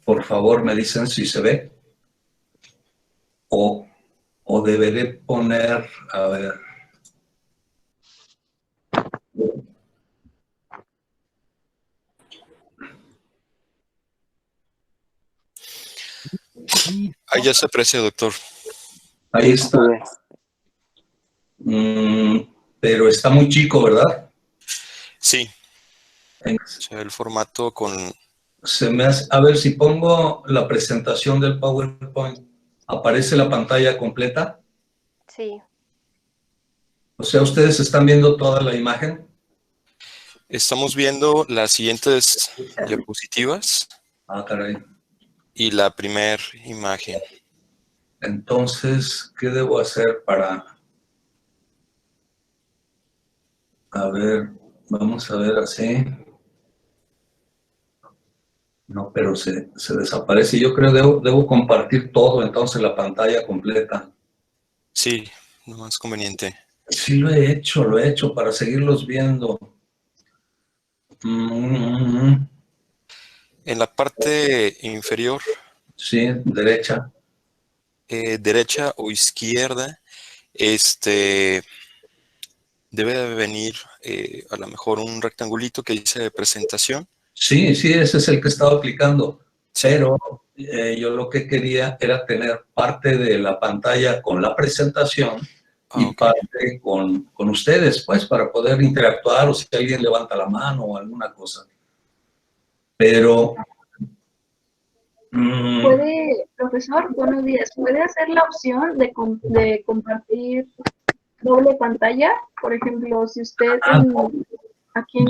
Por favor, me dicen si se ve. O deberé poner, a ver. Ahí ya se aprecia, doctor. Ahí está. Pero está muy chico, ¿verdad? Sí. El formato con... Se me hace, a ver, si pongo la presentación del PowerPoint, ¿aparece la pantalla completa? Sí. O sea, ¿ustedes están viendo toda la imagen? Estamos viendo las siguientes diapositivas. Ah, caray. Y la primera imagen. Entonces, ¿qué debo hacer para...? A ver, vamos a ver así. No, pero se desaparece. Yo creo que debo compartir todo, entonces, la pantalla completa. Sí, no más conveniente. Sí, lo he hecho para seguirlos viendo. En la parte inferior. Sí, derecha. Derecha o izquierda, debe de venir a lo mejor un rectangulito que dice presentación. Sí, ese es el que estaba aplicando. Pero yo lo que quería era tener parte de la pantalla con la presentación y parte con ustedes, pues, para poder interactuar o si alguien levanta la mano o alguna cosa. Pero... Profesor, buenos días. ¿Puede hacer la opción de compartir doble pantalla? Por ejemplo, si usted aquí en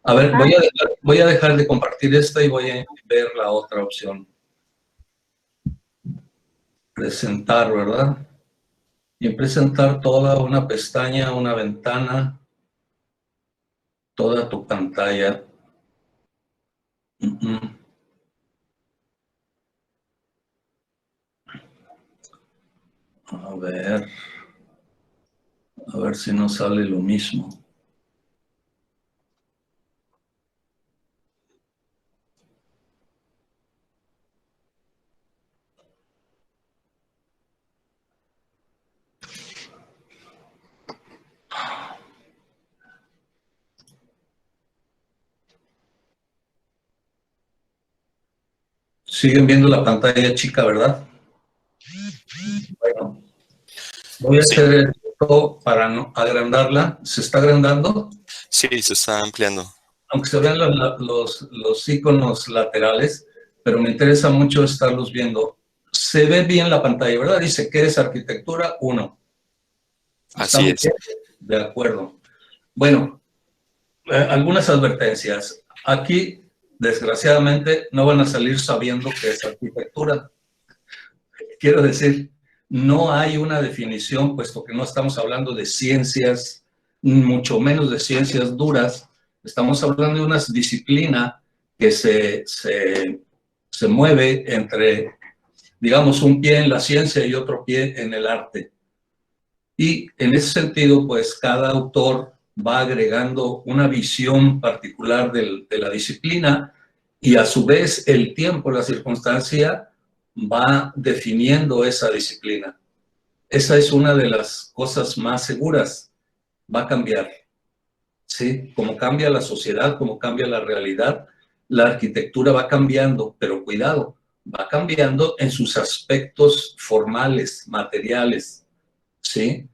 A ver, voy a dejar de compartir esta y voy a ver la otra opción. Presentar, ¿verdad? Y en presentar toda una pestaña, una ventana, toda tu pantalla. A ver si no sale lo mismo. Siguen viendo la pantalla chica, ¿verdad? Bueno, voy a hacer esto para no agrandarla. ¿Se está agrandando? Sí, se está ampliando. Aunque se vean los iconos laterales, pero me interesa mucho estarlos viendo. Se ve bien la pantalla, ¿verdad? Dice que es arquitectura 1. Así es. De acuerdo. Bueno, algunas advertencias. Aquí, desgraciadamente, no van a salir sabiendo qué es arquitectura. Quiero decir, no hay una definición, puesto que no estamos hablando de ciencias, mucho menos de ciencias duras. Estamos hablando de una disciplina que se mueve entre, digamos, un pie en la ciencia y otro pie en el arte. Y en ese sentido, pues cada autor va agregando una visión particular de la disciplina y a su vez el tiempo, la circunstancia, va definiendo esa disciplina. Esa es una de las cosas más seguras. Va a cambiar. ¿Sí? Como cambia la sociedad, como cambia la realidad, la arquitectura va cambiando, pero cuidado, va cambiando en sus aspectos formales, materiales, ¿sí?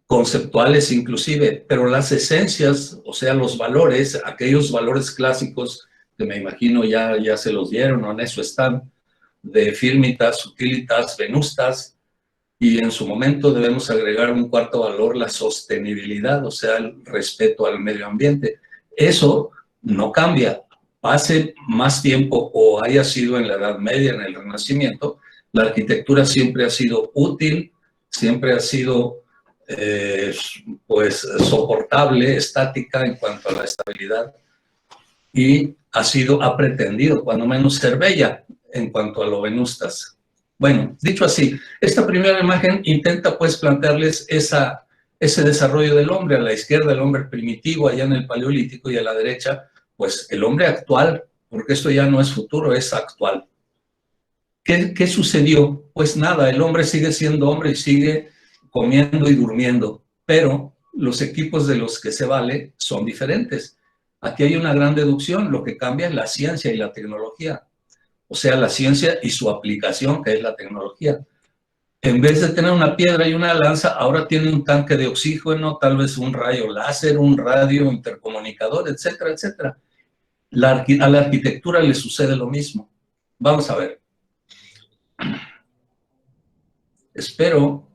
Conceptuales inclusive, pero las esencias, o sea, los valores, aquellos valores clásicos que me imagino ya se los dieron, o en eso están, de firmitas, utilitas, venustas, y en su momento debemos agregar un cuarto valor, la sostenibilidad, o sea, el respeto al medio ambiente. Eso no cambia, pase más tiempo o haya sido en la Edad Media, en el Renacimiento, la arquitectura siempre ha sido útil, siempre ha sido pues soportable, estática en cuanto a la estabilidad, y ha pretendido cuando menos ser bella en cuanto a lo venustas. Bueno, dicho así, esta primera imagen intenta pues plantearles ese desarrollo del hombre. A la izquierda el hombre primitivo, allá en el Paleolítico, y a la derecha Pues el hombre actual, porque esto ya no es futuro, es actual. ¿Qué sucedió? Pues nada, el hombre sigue siendo hombre y sigue comiendo y durmiendo, pero los equipos de los que se vale son diferentes. Aquí hay una gran deducción, lo que cambia es la ciencia y la tecnología, o sea, la ciencia y su aplicación, que es la tecnología. En vez de tener una piedra y una lanza, ahora tiene un tanque de oxígeno, tal vez un rayo láser, un radio intercomunicador, etcétera, etcétera. A la arquitectura le sucede lo mismo. Vamos a ver. Espero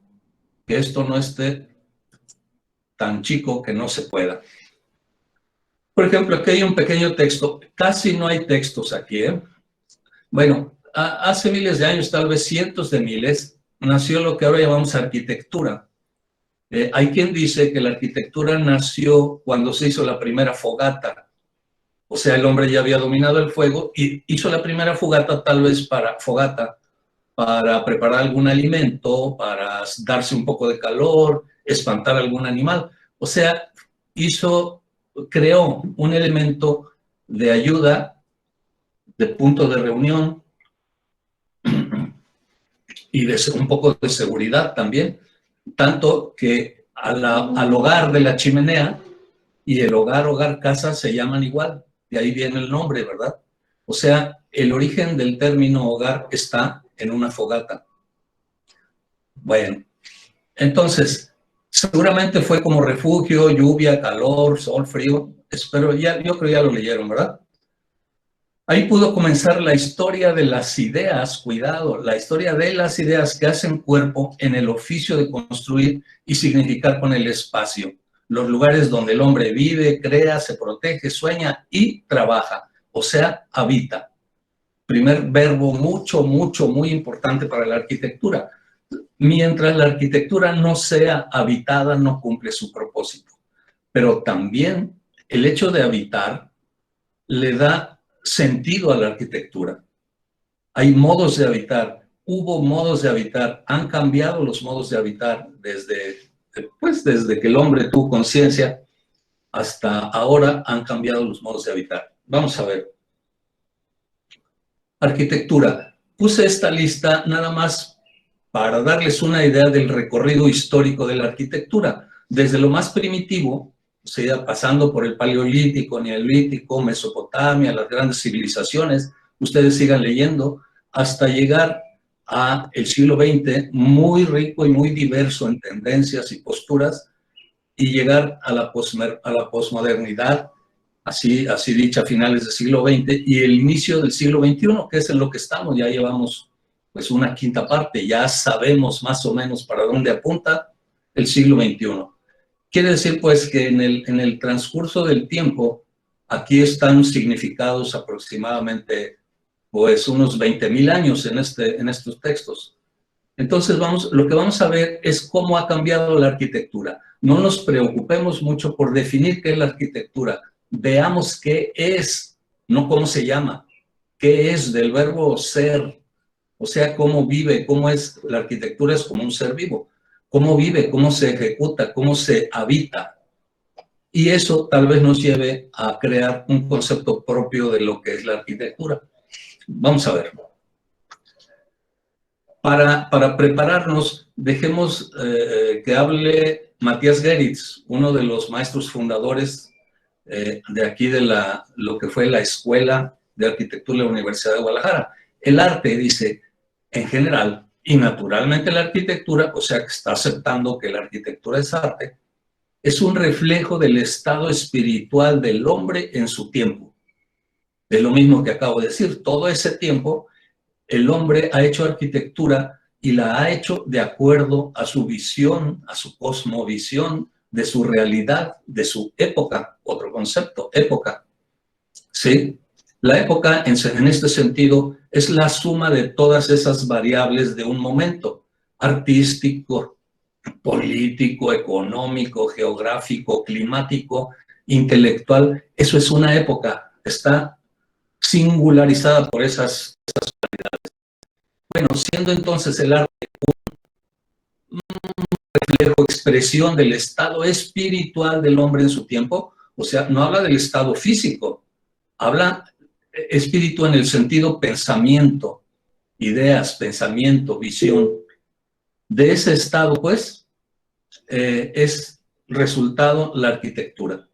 que esto no esté tan chico que no se pueda. Por ejemplo, aquí hay un pequeño texto. Casi no hay textos aquí, ¿eh? Bueno, hace miles de años, tal vez cientos de miles, nació lo que ahora llamamos arquitectura. Hay quien dice que la arquitectura nació cuando se hizo la primera fogata. O sea, el hombre ya había dominado el fuego y hizo la primera fogata tal vez para preparar algún alimento, para darse un poco de calor, espantar a algún animal. O sea, creó un elemento de ayuda, de punto de reunión y un poco de seguridad también, tanto que al hogar de la chimenea y el hogar, casa se llaman igual, de ahí viene el nombre, ¿verdad? O sea, el origen del término hogar está en una fogata. Bueno, entonces, seguramente fue como refugio, lluvia, calor, sol, frío. Espero, yo creo ya lo leyeron, ¿verdad? Ahí pudo comenzar la historia de las ideas, cuidado, la historia de las ideas que hacen cuerpo en el oficio de construir y significar con el espacio. Los lugares donde el hombre vive, crea, se protege, sueña y trabaja, o sea, habita. Primer verbo muy importante para la arquitectura. Mientras la arquitectura no sea habitada, no cumple su propósito. Pero también el hecho de habitar le da sentido a la arquitectura. Hay modos de habitar, hubo modos de habitar, han cambiado los modos de habitar desde que el hombre tuvo conciencia hasta ahora han cambiado los modos de habitar. Vamos a ver. Arquitectura. Puse esta lista nada más para darles una idea del recorrido histórico de la arquitectura, desde lo más primitivo, o sea, pasando por el Paleolítico, Neolítico, Mesopotamia, las grandes civilizaciones, ustedes sigan leyendo, hasta llegar al siglo XX, muy rico y muy diverso en tendencias y posturas, y llegar a la posmodernidad, así dicha, a finales del siglo XX, y el inicio del siglo XXI, que es en lo que estamos, ya llevamos pues una quinta parte, ya sabemos más o menos para dónde apunta el siglo XXI. Quiere decir, pues, que en el transcurso del tiempo, aquí están significados aproximadamente, pues, unos 20,000 años en estos textos. Entonces, lo que vamos a ver es cómo ha cambiado la arquitectura. No nos preocupemos mucho por definir qué es la arquitectura. Veamos qué es, no cómo se llama. ¿Qué es del verbo ser? O sea, cómo vive, cómo es, la arquitectura es como un ser vivo. Cómo vive, cómo se ejecuta, cómo se habita. Y eso tal vez nos lleve a crear un concepto propio de lo que es la arquitectura. Vamos a ver. Para prepararnos, dejemos que hable Matías Geritz, uno de los maestros fundadores de aquí de lo que fue la Escuela de Arquitectura de la Universidad de Guadalajara. El arte, dice, en general, y naturalmente la arquitectura, o sea que está aceptando que la arquitectura es arte, es un reflejo del estado espiritual del hombre en su tiempo. Es lo mismo que acabo de decir, todo ese tiempo el hombre ha hecho arquitectura y la ha hecho de acuerdo a su visión, a su cosmovisión, de su realidad, de su época. Otro concepto, época. ¿Sí? La época, en este sentido, es la suma de todas esas variables de un momento artístico, político, económico, geográfico, climático, intelectual. Eso es una época, está singularizada por esas variedades. Bueno, siendo entonces el arte un reflejo, expresión del estado espiritual del hombre en su tiempo, o sea, no habla del estado físico, habla espíritu en el sentido pensamiento, ideas, pensamiento, visión. De ese estado, pues, es resultado la arquitectura.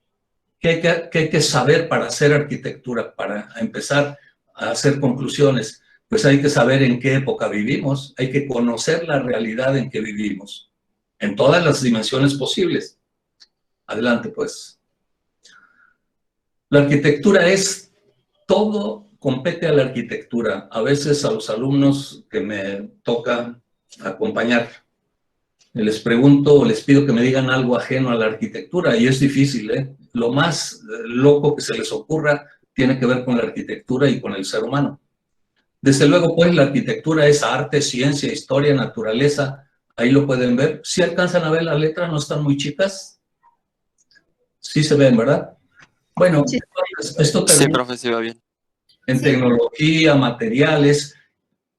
¿Qué hay que saber para hacer arquitectura? Para empezar a hacer conclusiones, pues hay que saber en qué época vivimos, hay que conocer la realidad en que vivimos, en todas las dimensiones posibles. Adelante, pues. La arquitectura es todo, compete a la arquitectura. A veces a los alumnos que me toca acompañar, les pregunto o les pido que me digan algo ajeno a la arquitectura, y es difícil, ¿eh? Lo más loco que se les ocurra tiene que ver con la arquitectura y con el ser humano. Desde luego, pues, la arquitectura es arte, ciencia, historia, naturaleza. Ahí lo pueden ver. ¿Sí alcanzan a ver la letra? ¿No están muy chicas? Sí se ven, ¿verdad? Bueno, Sí. esto Sí, termina profe, sí va bien. en tecnología, materiales,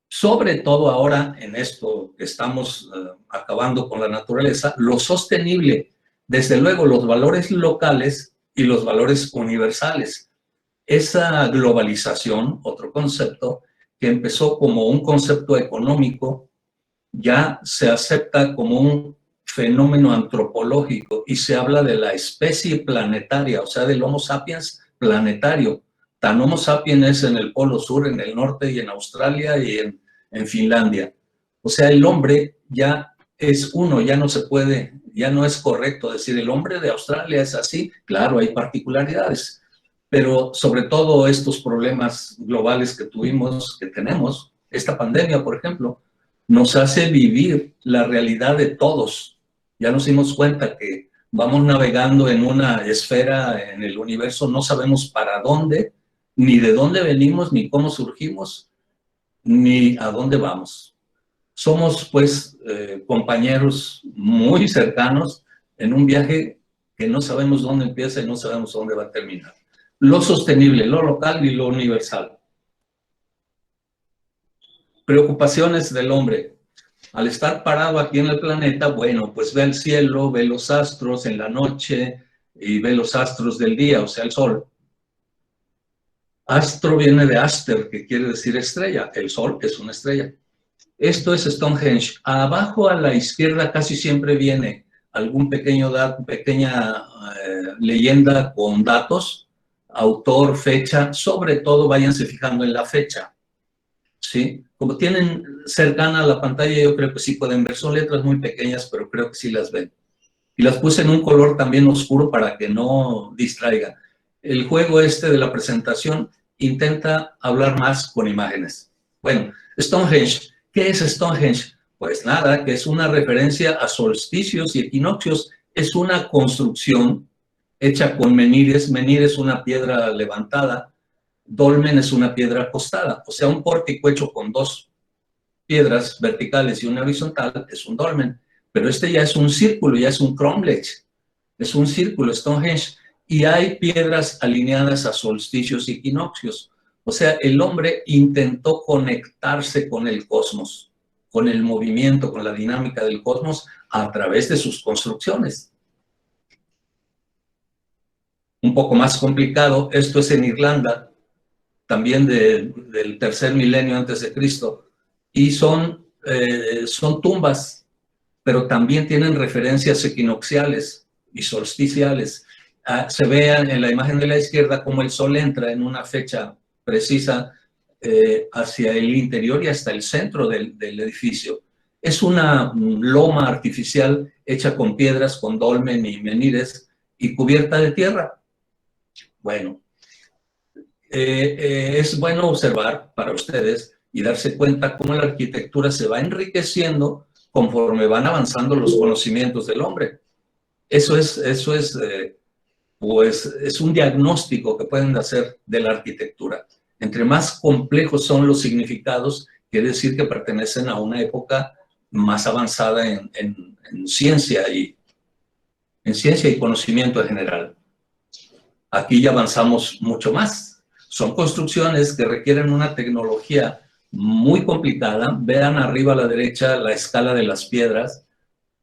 sobre todo ahora en esto que estamos acabando con la naturaleza, lo sostenible, desde luego los valores locales y los valores universales. Esa globalización, otro concepto, que empezó como un concepto económico, ya se acepta como un fenómeno antropológico y se habla de la especie planetaria, o sea, del Homo sapiens planetario. Tan Homo sapiens es en el Polo Sur, en el norte y en Australia y en Finlandia. O sea, el hombre ya es uno, ya no se puede, ya no es correcto decir el hombre de Australia es así. Claro, hay particularidades, pero sobre todo estos problemas globales que tuvimos, que tenemos, esta pandemia, por ejemplo, nos hace vivir la realidad de todos. Ya nos dimos cuenta que vamos navegando en una esfera en el universo, no sabemos para dónde, ni de dónde venimos, ni cómo surgimos, ni a dónde vamos. Somos, pues, compañeros muy cercanos en un viaje que no sabemos dónde empieza y no sabemos dónde va a terminar. Lo sostenible, lo local y lo universal. Preocupaciones del hombre. Al estar parado aquí en el planeta, bueno, pues ve el cielo, ve los astros en la noche y ve los astros del día, o sea, el sol. Astro viene de aster, que quiere decir estrella. El sol es una estrella. Esto es Stonehenge. Abajo a la izquierda casi siempre viene algún pequeña leyenda con datos, autor, fecha. Sobre todo váyanse fijando en la fecha, ¿sí? Como tienen cercana a la pantalla, yo creo que sí pueden ver. Son letras muy pequeñas, pero creo que sí las ven. Y las puse en un color también oscuro para que no distraiga. El juego este de la presentación intenta hablar más con imágenes. Bueno, Stonehenge. ¿Qué es Stonehenge? Pues nada, que es una referencia a solsticios y equinoccios. Es una construcción hecha con menires. Menir es una piedra levantada. Dolmen es una piedra acostada. O sea, un pórtico hecho con dos piedras verticales y una horizontal es un dolmen. Pero este ya es un círculo, ya es un cromlech. Es un círculo, Stonehenge. Y hay piedras alineadas a solsticios y equinoccios. O sea, el hombre intentó conectarse con el cosmos, con el movimiento, con la dinámica del cosmos a través de sus construcciones. Un poco más complicado, esto es en Irlanda, también del tercer milenio antes de Cristo, y son tumbas, pero también tienen referencias equinocciales y solsticiales. Se ve en la imagen de la izquierda cómo el sol entra en una fecha precisa hacia el interior y hasta el centro del edificio. Es una loma artificial hecha con piedras, con dolmen y menires y cubierta de tierra. Bueno, es bueno observar para ustedes y darse cuenta cómo la arquitectura se va enriqueciendo conforme van avanzando los conocimientos del hombre. Eso es pues es un diagnóstico que pueden hacer de la arquitectura. Entre más complejos son los significados, quiere decir que pertenecen a una época más avanzada en ciencia y conocimiento en general. Aquí ya avanzamos mucho más. Son construcciones que requieren una tecnología muy complicada. Vean arriba a la derecha la escala de las piedras.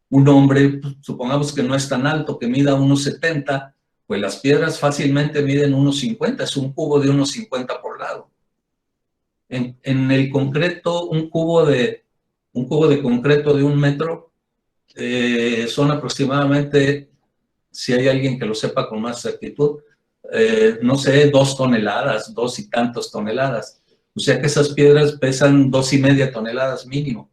Un hombre, supongamos que no es tan alto, que mida 1,70, Pues las piedras fácilmente miden 1,50, es un cubo de 1,50 por lado. En el concreto, un cubo de concreto de 1 metro son aproximadamente, si hay alguien que lo sepa con más exactitud, no sé, 2 toneladas, 2 y tantos toneladas. O sea que esas piedras pesan 2,5 toneladas mínimo.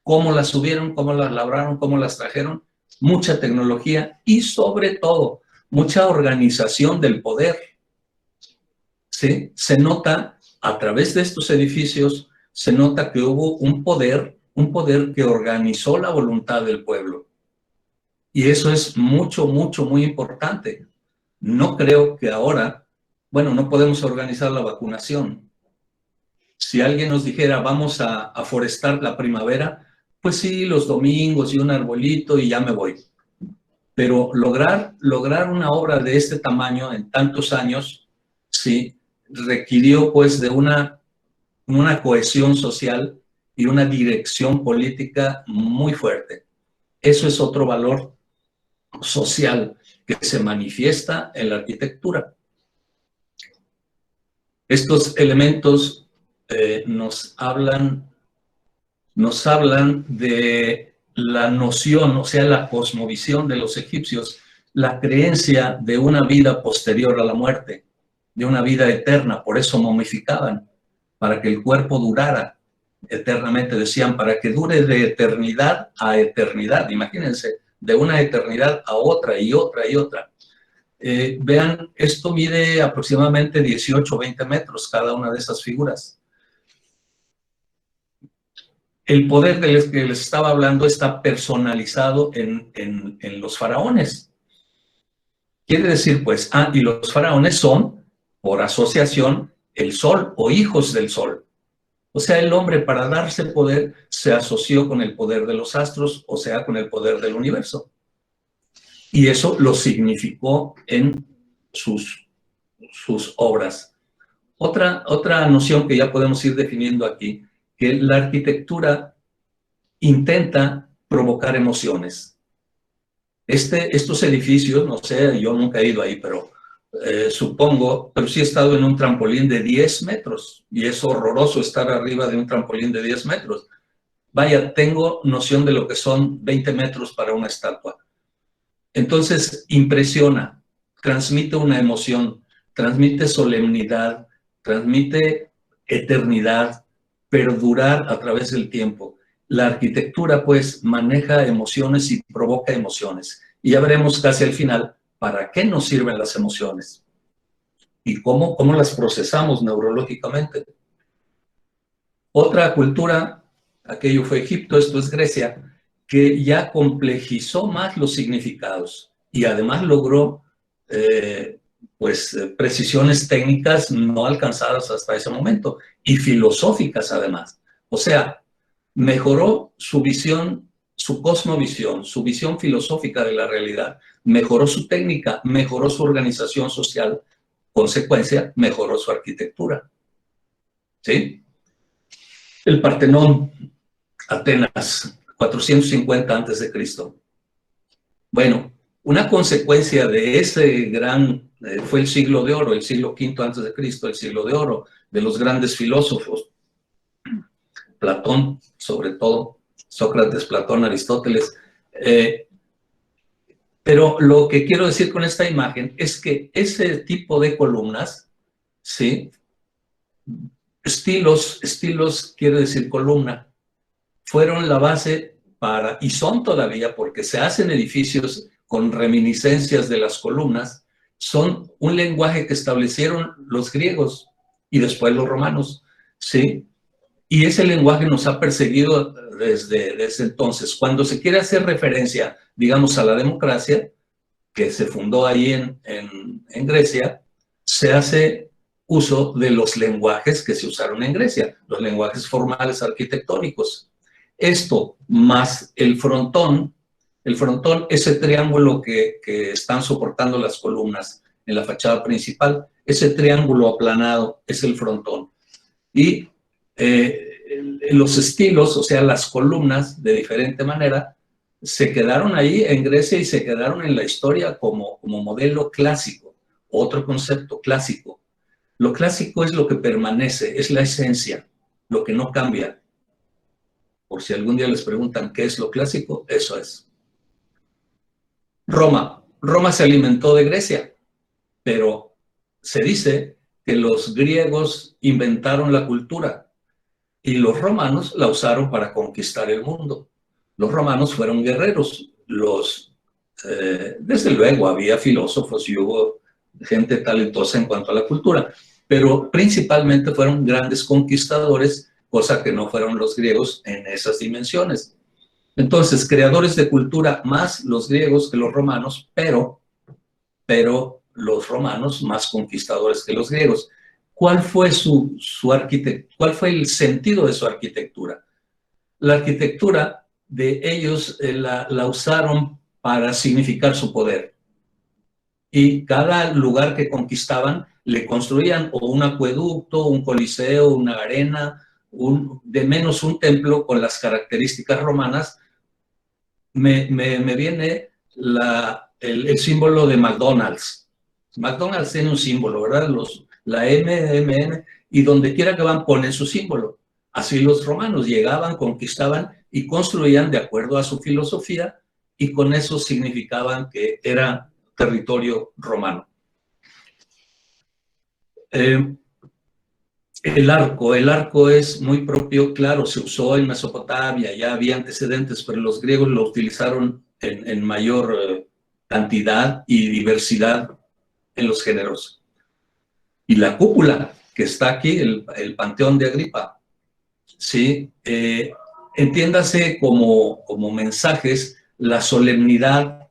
¿Cómo las subieron? ¿Cómo las labraron? ¿Cómo las trajeron? Mucha tecnología y sobre todo mucha organización del poder. ¿Sí? Se nota a través de estos edificios, se nota que hubo un poder que organizó la voluntad del pueblo. Y eso es muy importante. No creo que ahora, bueno, no podemos organizar la vacunación. Si alguien nos dijera, vamos a forestar la primavera, pues sí, los domingos y un arbolito y ya me voy. Pero lograr una obra de este tamaño en tantos años, sí, requirió pues de una cohesión social y una dirección política muy fuerte. Eso es otro valor social que se manifiesta en la arquitectura. Estos elementos nos hablan de la noción, o sea, la cosmovisión de los egipcios, la creencia de una vida posterior a la muerte, de una vida eterna. Por eso momificaban, para que el cuerpo durara eternamente, decían, para que dure de eternidad a eternidad. Imagínense, de una eternidad a otra y otra y otra. Vean, esto mide aproximadamente 18 o 20 metros cada una de esas figuras. El poder del que les estaba hablando está personalizado en los faraones. Quiere decir, pues, y los faraones son, por asociación, el sol o hijos del sol. O sea, el hombre, para darse poder, se asoció con el poder de los astros, o sea, con el poder del universo. Y eso lo significó en sus obras. Otra noción que ya podemos ir definiendo aquí, que la arquitectura intenta provocar emociones. Estos edificios, no sé, yo nunca he ido ahí, pero supongo, pero sí he estado en un trampolín de 10 metros, y es horroroso estar arriba de un trampolín de 10 metros. Vaya, tengo noción de lo que son 20 metros para una estatua. Entonces, impresiona, transmite una emoción, transmite solemnidad, transmite eternidad, perdurar a través del tiempo. La arquitectura, pues, maneja emociones y provoca emociones. Y ya veremos casi al final para qué nos sirven las emociones y cómo las procesamos neurológicamente. Otra cultura, aquello fue Egipto, esto es Grecia, que ya complejizó más los significados y además logró precisiones técnicas no alcanzadas hasta ese momento y filosóficas además. O sea, mejoró su visión, su cosmovisión, su visión filosófica de la realidad, mejoró su técnica, mejoró su organización social, consecuencia, mejoró su arquitectura. ¿Sí? El Partenón, Atenas, 450 a.C. Bueno, una consecuencia de ese gran, fue el siglo de oro, el siglo V a.C., el siglo de oro, de los grandes filósofos, Platón, sobre todo, Sócrates, Platón, Aristóteles. Pero lo que quiero decir con esta imagen es que ese tipo de columnas, ¿sí? Estilos quiere decir columna, fueron la base para, y son todavía, porque se hacen edificios con reminiscencias de las columnas, son un lenguaje que establecieron los griegos y después los romanos, ¿sí? Y ese lenguaje nos ha perseguido desde entonces. Cuando se quiere hacer referencia, digamos, a la democracia, que se fundó ahí en Grecia, se hace uso de los lenguajes que se usaron en Grecia, los lenguajes formales arquitectónicos. Esto más el frontón, ese triángulo que están soportando las columnas en la fachada principal, ese triángulo aplanado es el frontón. Y los estilos, o sea, las columnas, de diferente manera, se quedaron ahí en Grecia y se quedaron en la historia como modelo clásico, otro concepto clásico. Lo clásico es lo que permanece, es la esencia, lo que no cambia. Por si algún día les preguntan qué es lo clásico, eso es. Roma se alimentó de Grecia, pero se dice que los griegos inventaron la cultura y los romanos la usaron para conquistar el mundo. Los romanos fueron guerreros. Desde luego había filósofos y hubo gente talentosa en cuanto a la cultura, pero principalmente fueron grandes conquistadores, cosa que no fueron los griegos en esas dimensiones. Entonces, creadores de cultura más los griegos que los romanos, pero los romanos más conquistadores que los griegos. ¿Cuál fue cuál fue el sentido de su arquitectura? La arquitectura de ellos la usaron para significar su poder. Y cada lugar que conquistaban le construían o un acueducto, un coliseo, una arena, de menos un templo con las características romanas. Me viene el símbolo de McDonald's. McDonald's tiene un símbolo, ¿verdad? La M, y donde quiera que van ponen su símbolo. Así los romanos llegaban, conquistaban y construían de acuerdo a su filosofía, y con eso significaban que era territorio romano. El arco es muy propio, claro, se usó en Mesopotamia, ya había antecedentes, pero los griegos lo utilizaron en mayor cantidad y diversidad en los géneros. Y la cúpula, que está aquí, el Panteón de Agripa, ¿sí? Entiéndase como mensajes, la solemnidad,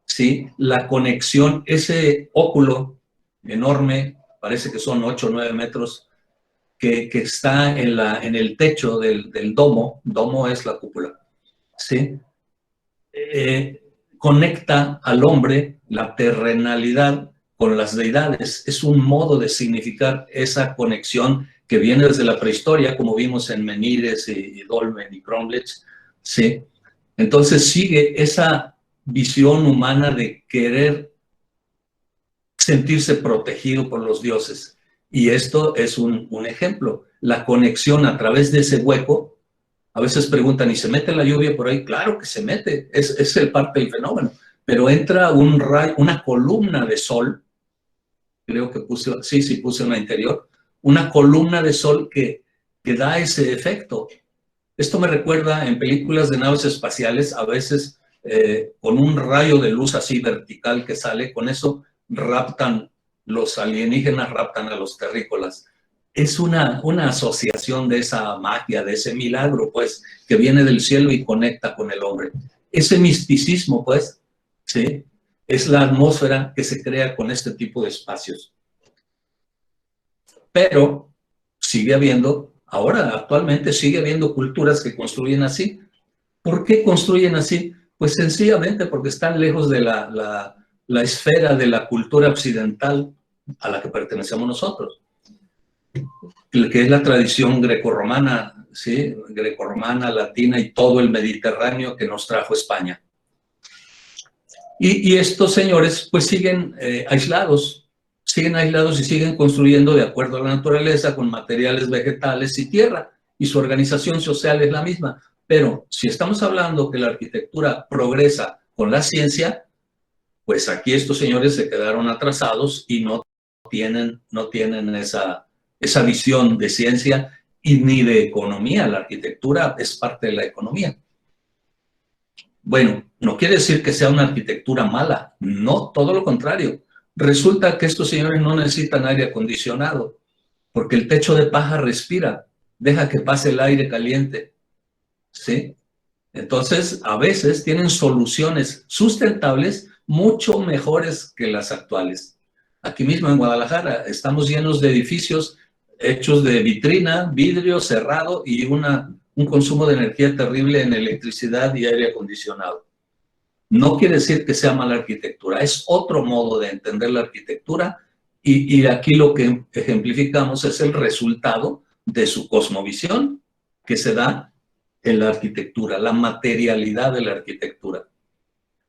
¿sí? La conexión, ese óculo enorme, parece que son 8 o 9 metros, que está en el techo del domo es la cúpula, ¿sí? Conecta al hombre, la terrenalidad, con las deidades. Es un modo de significar esa conexión que viene desde la prehistoria, como vimos en Menírides y Dolmen y Cromlech, ¿sí? Entonces sigue esa visión humana de querer sentirse protegido por los dioses. Y esto es un ejemplo. La conexión a través de ese hueco. A veces preguntan, ¿y se mete la lluvia por ahí? Claro que se mete, es el parte del fenómeno. Pero entra una columna de sol, creo que puse una interior, una columna de sol que da ese efecto. Esto me recuerda en películas de naves espaciales, a veces con un rayo de luz así vertical que sale, con eso los alienígenas raptan a los terrícolas. Es una asociación de esa magia, de ese milagro, pues, que viene del cielo y conecta con el hombre. Ese misticismo, pues, ¿sí? Es la atmósfera que se crea con este tipo de espacios. Pero sigue habiendo, actualmente sigue habiendo culturas que construyen así. ¿Por qué construyen así? Pues sencillamente porque están lejos de la esfera de la cultura occidental a la que pertenecemos nosotros, que es la tradición grecorromana, ¿sí? Grecorromana, latina y todo el Mediterráneo que nos trajo España. Y estos señores pues siguen aislados y siguen construyendo de acuerdo a la naturaleza con materiales vegetales y tierra, y su organización social es la misma. Pero si estamos hablando que la arquitectura progresa con la ciencia, pues aquí estos señores se quedaron atrasados y no tienen esa visión de ciencia y ni de economía. La arquitectura es parte de la economía. Bueno, no quiere decir que sea una arquitectura mala, no, todo lo contrario. Resulta que estos señores no necesitan aire acondicionado, porque el techo de paja respira, deja que pase el aire caliente, ¿sí? Entonces, a veces tienen soluciones sustentables mucho mejores que las actuales. Aquí mismo en Guadalajara estamos llenos de edificios hechos de vitrina, vidrio cerrado y un consumo de energía terrible en electricidad y aire acondicionado. No quiere decir que sea mala arquitectura, es otro modo de entender la arquitectura, y aquí lo que ejemplificamos es el resultado de su cosmovisión que se da en la arquitectura, la materialidad de la arquitectura.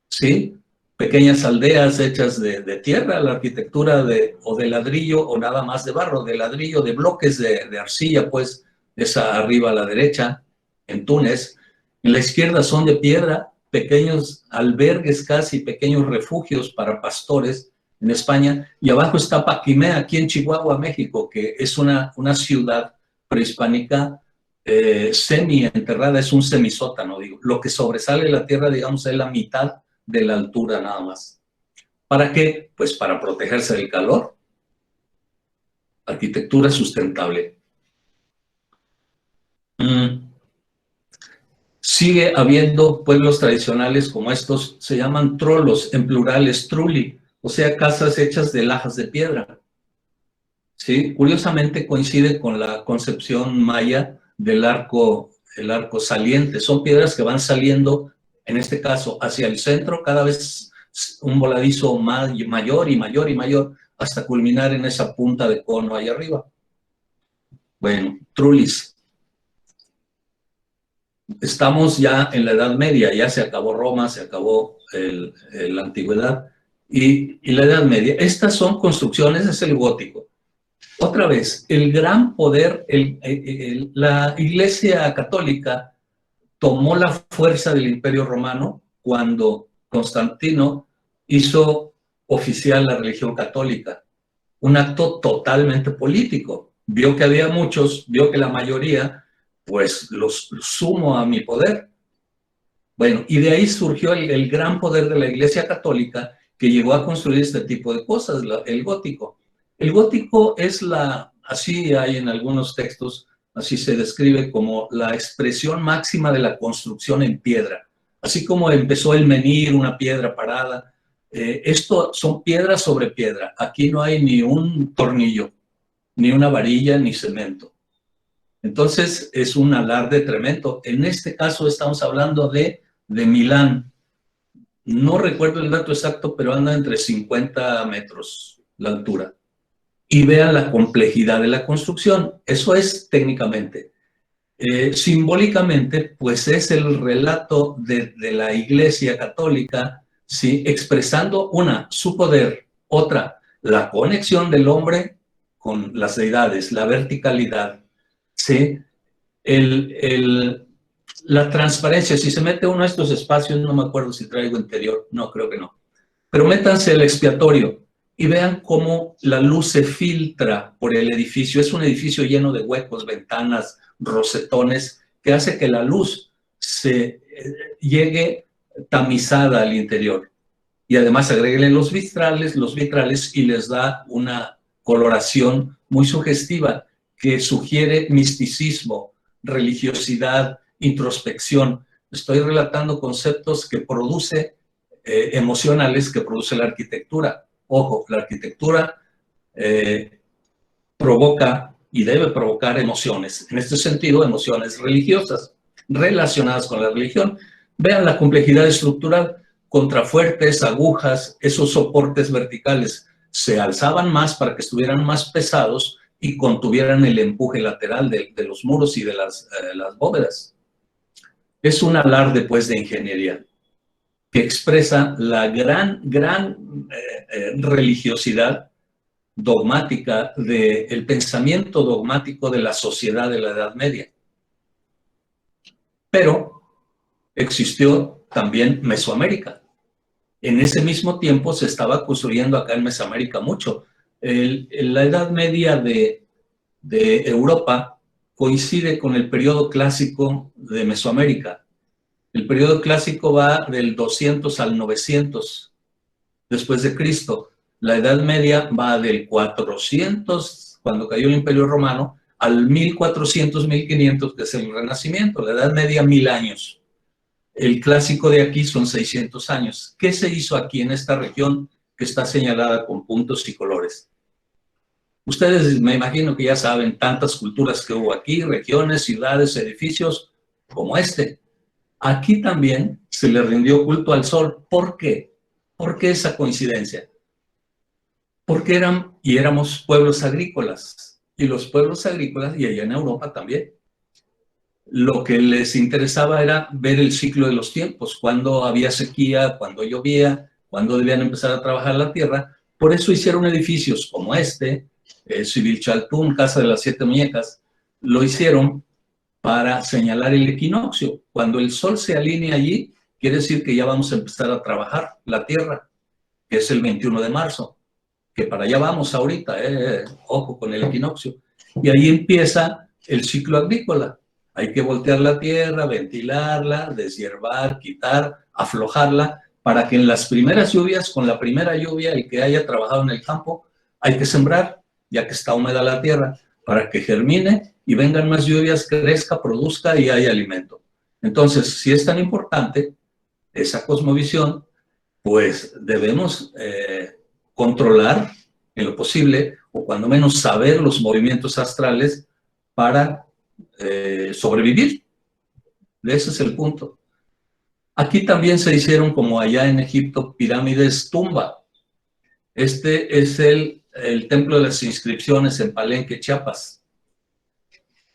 ¿Sí? Pequeñas aldeas hechas de tierra, la arquitectura o de ladrillo o nada más de barro, de ladrillo, de bloques de arcilla, pues, esa arriba a la derecha, en Túnez. En la izquierda son de piedra, pequeños albergues casi, pequeños refugios para pastores en España. Y abajo está Paquimé, aquí en Chihuahua, México, que es una ciudad prehispánica semi-enterrada, es un semisótano, digo. Lo que sobresale de la tierra, digamos, es la mitad de la altura nada más. ¿Para qué? Pues para protegerse del calor. Arquitectura sustentable. Sigue habiendo pueblos tradicionales como estos, se llaman trolos, en plurales trulli, o sea, casas hechas de lajas de piedra. ¿Sí? Curiosamente coincide con la concepción maya del arco, el arco saliente. Son piedras que van saliendo, en este caso, hacia el centro, cada vez un voladizo mayor y mayor y mayor, hasta culminar en esa punta de cono ahí arriba. Bueno, trulis. Estamos ya en la Edad Media, ya se acabó Roma, se acabó la Antigüedad y la Edad Media. Estas son construcciones, es el gótico. Otra vez, el gran poder, la Iglesia Católica tomó la fuerza del Imperio Romano cuando Constantino hizo oficial la religión católica. Un acto totalmente político. Vio que había muchos, vio que la mayoría, pues los sumo a mi poder. Bueno, y de ahí surgió el gran poder de la Iglesia Católica que llegó a construir este tipo de cosas, el gótico. El gótico es así hay en algunos textos, así se describe como la expresión máxima de la construcción en piedra. Así como empezó el menhir, una piedra parada, esto son piedra sobre piedra. Aquí no hay ni un tornillo, ni una varilla, ni cemento. Entonces es un alarde tremendo. En este caso estamos hablando de Milán. No recuerdo el dato exacto, pero anda entre 50 metros la altura. Y vean la complejidad de la construcción. Eso es técnicamente. Simbólicamente, pues es el relato de la Iglesia Católica, ¿sí? Expresando su poder, otra, la conexión del hombre con las deidades, la verticalidad, ¿sí? La transparencia. Si se mete uno a estos espacios, no me acuerdo si traigo interior, no, creo que no. Pero métanse el expiatorio y vean cómo la luz se filtra por el edificio. Es un edificio lleno de huecos, ventanas, rosetones, que hace que la luz se llegue tamizada al interior. Y además agréguenle los vitrales y les da una coloración muy sugestiva que sugiere misticismo, religiosidad, introspección. Estoy relatando conceptos que produce emocionales que produce la arquitectura. Ojo, la arquitectura provoca y debe provocar emociones. En este sentido, emociones religiosas relacionadas con la religión. Vean la complejidad estructural, contrafuertes, agujas, esos soportes verticales se alzaban más para que estuvieran más pesados y contuvieran el empuje lateral de los muros y de las bóvedas. Es un alarde, pues, de ingeniería que expresa la gran religiosidad dogmática del pensamiento dogmático de la sociedad de la Edad Media. Pero existió también Mesoamérica. En ese mismo tiempo se estaba construyendo acá en Mesoamérica mucho. La Edad Media de Europa coincide con el periodo clásico de Mesoamérica. El periodo clásico va del 200 al 900 después de Cristo. La Edad Media va del 400, cuando cayó el Imperio Romano, al 1400, 1500, que es el Renacimiento. La Edad Media, 1000 años. El clásico de aquí son 600 años. ¿Qué se hizo aquí en esta región que está señalada con puntos y colores? Ustedes me imagino que ya saben tantas culturas que hubo aquí, regiones, ciudades, edificios como este. Aquí también se le rindió culto al sol. ¿Por qué? ¿Por qué esa coincidencia? Porque éramos pueblos agrícolas. Y los pueblos agrícolas, y allá en Europa también, lo que les interesaba era ver el ciclo de los tiempos, cuándo había sequía, cuándo llovía, cuándo debían empezar a trabajar la tierra. Por eso hicieron edificios como este, Sibilchaltún, Casa de las Siete Muñecas, lo hicieron para señalar el equinoccio. Cuando el sol se alinea allí, quiere decir que ya vamos a empezar a trabajar la tierra, que es el 21 de marzo, que para allá vamos ahorita, ojo con el equinoccio. Y ahí empieza el ciclo agrícola. Hay que voltear la tierra, ventilarla, deshiervar, quitar, aflojarla, para que en las primeras lluvias, con la primera lluvia, el que haya trabajado en el campo, hay que sembrar, ya que está húmeda la tierra, para que germine y vengan más lluvias, crezca, produzca y haya alimento. Entonces, si es tan importante esa cosmovisión, pues debemos controlar en lo posible, o cuando menos saber los movimientos astrales para sobrevivir. Ese es el punto. Aquí también se hicieron, como allá en Egipto, pirámides tumba. Este es el templo de las inscripciones en Palenque, Chiapas.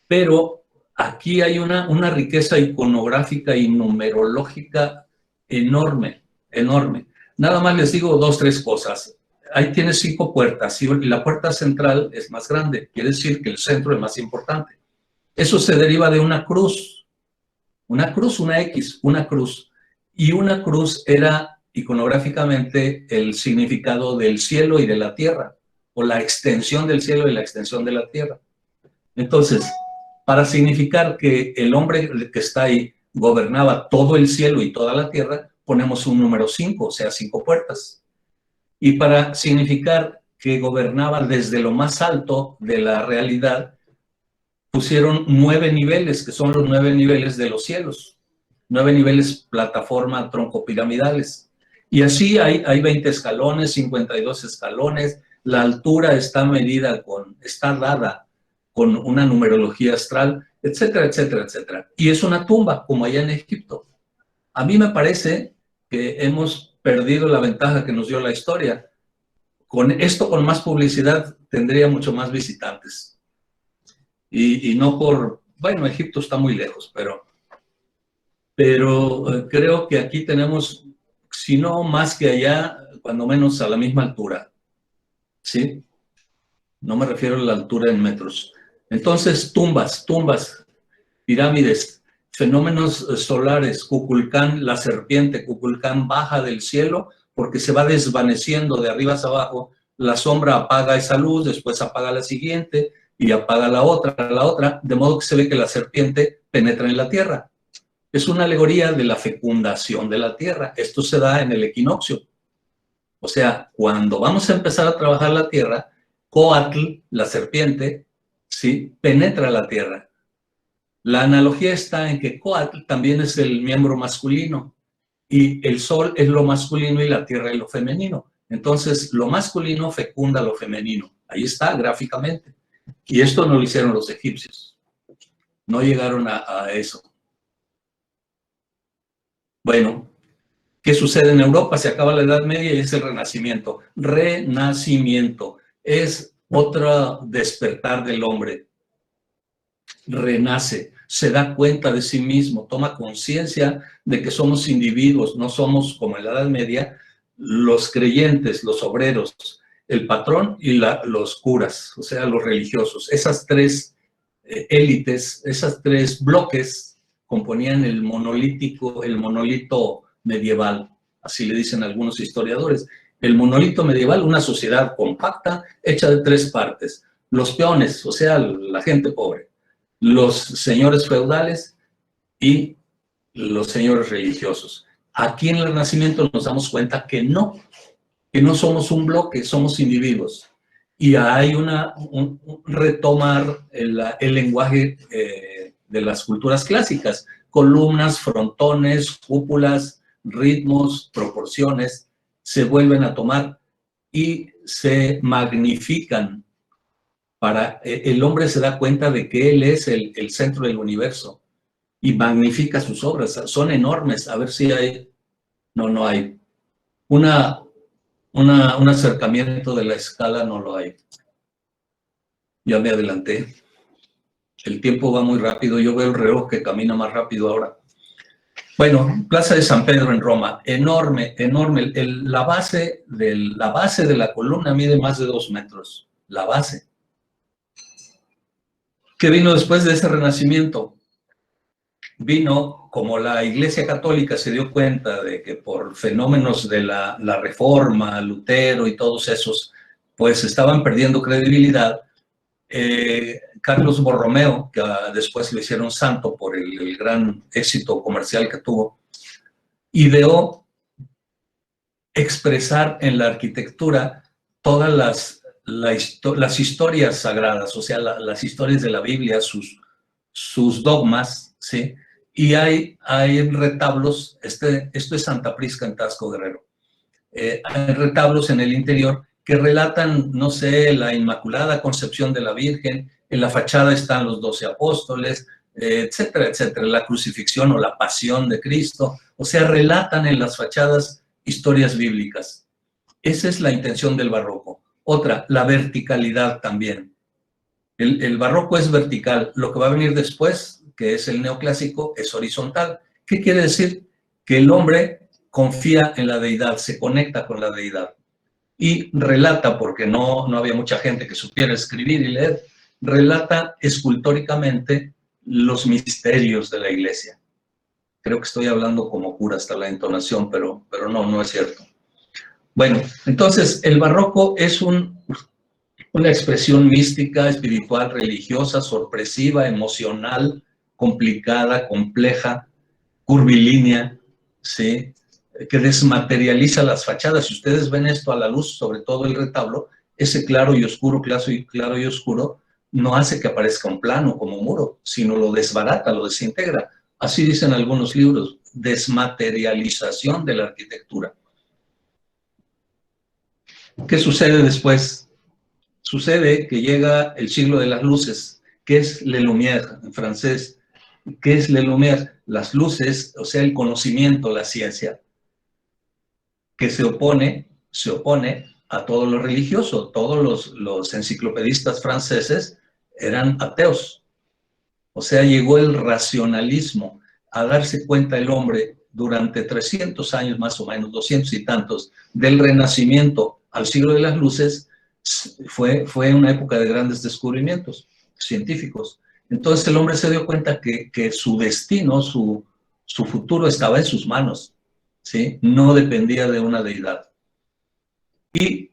Pero aquí hay una riqueza iconográfica y numerológica enorme, enorme. Nada más les digo 2, 3 cosas. Ahí tiene 5 puertas y la puerta central es más grande. Quiere decir que el centro es más importante. Eso se deriva de una cruz. Una cruz, una X, una cruz. Y una cruz era iconográficamente el significado del cielo y de la tierra, o la extensión del cielo y la extensión de la tierra. Entonces, para significar que el hombre que está ahí gobernaba todo el cielo y toda la tierra, ponemos un número 5, o sea, 5 puertas. Y para significar que gobernaba desde lo más alto de la realidad, pusieron 9 niveles, que son los 9 niveles de los cielos. 9 niveles plataforma troncopiramidales. Y así hay 20 escalones, 52 escalones. La altura está medida está dada con una numerología astral, etcétera, etcétera, etcétera. Y es una tumba, como allá en Egipto. A mí me parece que hemos perdido la ventaja que nos dio la historia. Con esto, con más publicidad, tendría mucho más visitantes. Y no por... Bueno, Egipto está muy lejos, pero creo que aquí tenemos, si no más que allá, cuando menos a la misma altura. ¿Sí? No me refiero a la altura en metros. Entonces, tumbas, pirámides, fenómenos solares, Kukulcán, la serpiente, Kukulcán baja del cielo porque se va desvaneciendo de arriba hacia abajo, la sombra apaga esa luz, después apaga la siguiente y apaga la otra, de modo que se ve que la serpiente penetra en la tierra. Es una alegoría de la fecundación de la tierra. Esto se da en el equinoccio. O sea, cuando vamos a empezar a trabajar la tierra, Coatl, la serpiente, ¿sí?, penetra la tierra. La analogía está en que Coatl también es el miembro masculino y el sol es lo masculino y la tierra es lo femenino. Entonces, lo masculino fecunda lo femenino. Ahí está, gráficamente. Y esto no lo hicieron los egipcios. No llegaron a eso. Bueno, ¿qué sucede en Europa? Se acaba la Edad Media y es el Renacimiento. Renacimiento. Es otro despertar del hombre. Renace, se da cuenta de sí mismo, toma conciencia de que somos individuos, no somos como en la Edad Media, los creyentes, los obreros, el patrón y los curas, o sea, los religiosos. Esas 3 élites, esas 3 bloques componían el monolito medieval, así le dicen algunos historiadores. El monolito medieval, una sociedad compacta, hecha de 3 partes. Los peones, o sea, la gente pobre, los señores feudales y los señores religiosos. Aquí en el Renacimiento nos damos cuenta que no somos un bloque, somos individuos. Y hay un retomar el lenguaje de las culturas clásicas, columnas, frontones, cúpulas, ritmos, proporciones, se vuelven a tomar y se magnifican. El hombre se da cuenta de que él es el centro del universo y magnifica sus obras. Son enormes. A ver si hay... No hay. Un acercamiento de la escala no lo hay. Ya me adelanté. El tiempo va muy rápido, yo veo el reloj que camina más rápido ahora. Bueno, Plaza de San Pedro en Roma, enorme, enorme. La base de la columna mide más de 2 metros, la base. ¿Qué vino después de ese renacimiento? Vino, como la Iglesia Católica se dio cuenta de que por fenómenos de la Reforma, Lutero y todos esos, pues estaban perdiendo credibilidad. Carlos Borromeo, que después lo hicieron santo por el gran éxito comercial que tuvo, ideó expresar en la arquitectura todas las historias sagradas, o sea, las historias de la Biblia, sus dogmas, ¿sí? Y hay retablos, esto es Santa Prisca en Taxco, Guerrero. Hay retablos en el interior que relatan, no sé, la Inmaculada Concepción de la Virgen, en la fachada están los 12 apóstoles, etcétera, etcétera, la crucifixión o la pasión de Cristo, o sea, relatan en las fachadas historias bíblicas. Esa es la intención del barroco. Otra, la verticalidad también. El barroco es vertical, lo que va a venir después, que es el neoclásico, es horizontal. ¿Qué quiere decir? Que el hombre confía en la deidad, se conecta con la deidad y relata, porque no había mucha gente que supiera escribir y leer, relata escultóricamente los misterios de la iglesia. Creo que estoy hablando como cura hasta la entonación, pero no es cierto. Bueno, entonces el barroco es una expresión mística, espiritual, religiosa, sorpresiva, emocional, complicada, compleja, curvilínea, ¿sí? Que desmaterializa las fachadas. Si ustedes ven esto a la luz, sobre todo el retablo, ese claro y oscuro, claro y oscuro, no hace que aparezca un plano como muro, sino lo desbarata, lo desintegra. Así dicen algunos libros, desmaterialización de la arquitectura. ¿Qué sucede después? Sucede que llega el siglo de las luces, que es Le Lumière en francés. ¿Qué es Le Lumière? Las luces, o sea, el conocimiento, la ciencia, que se opone a todo lo religioso. Todos los enciclopedistas franceses eran ateos. O sea, llegó el racionalismo a darse cuenta el hombre durante 300 años más o menos, 200 y tantos, del Renacimiento al siglo de las luces, fue una época de grandes descubrimientos científicos. Entonces el hombre se dio cuenta que su destino, su futuro estaba en sus manos, ¿sí? No dependía de una deidad. Y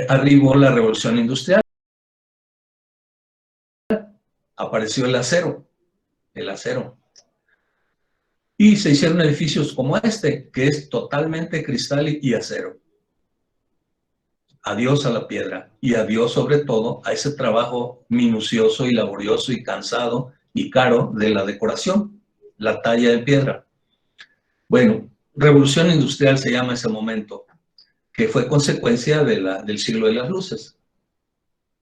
arribó la revolución industrial. Apareció el acero. Y se hicieron edificios como este, que es totalmente cristal y acero. Adiós a la piedra y adiós sobre todo a ese trabajo minucioso y laborioso y cansado y caro de la decoración, la talla de piedra. Bueno, revolución industrial se llama ese momento, que fue consecuencia del siglo de las luces.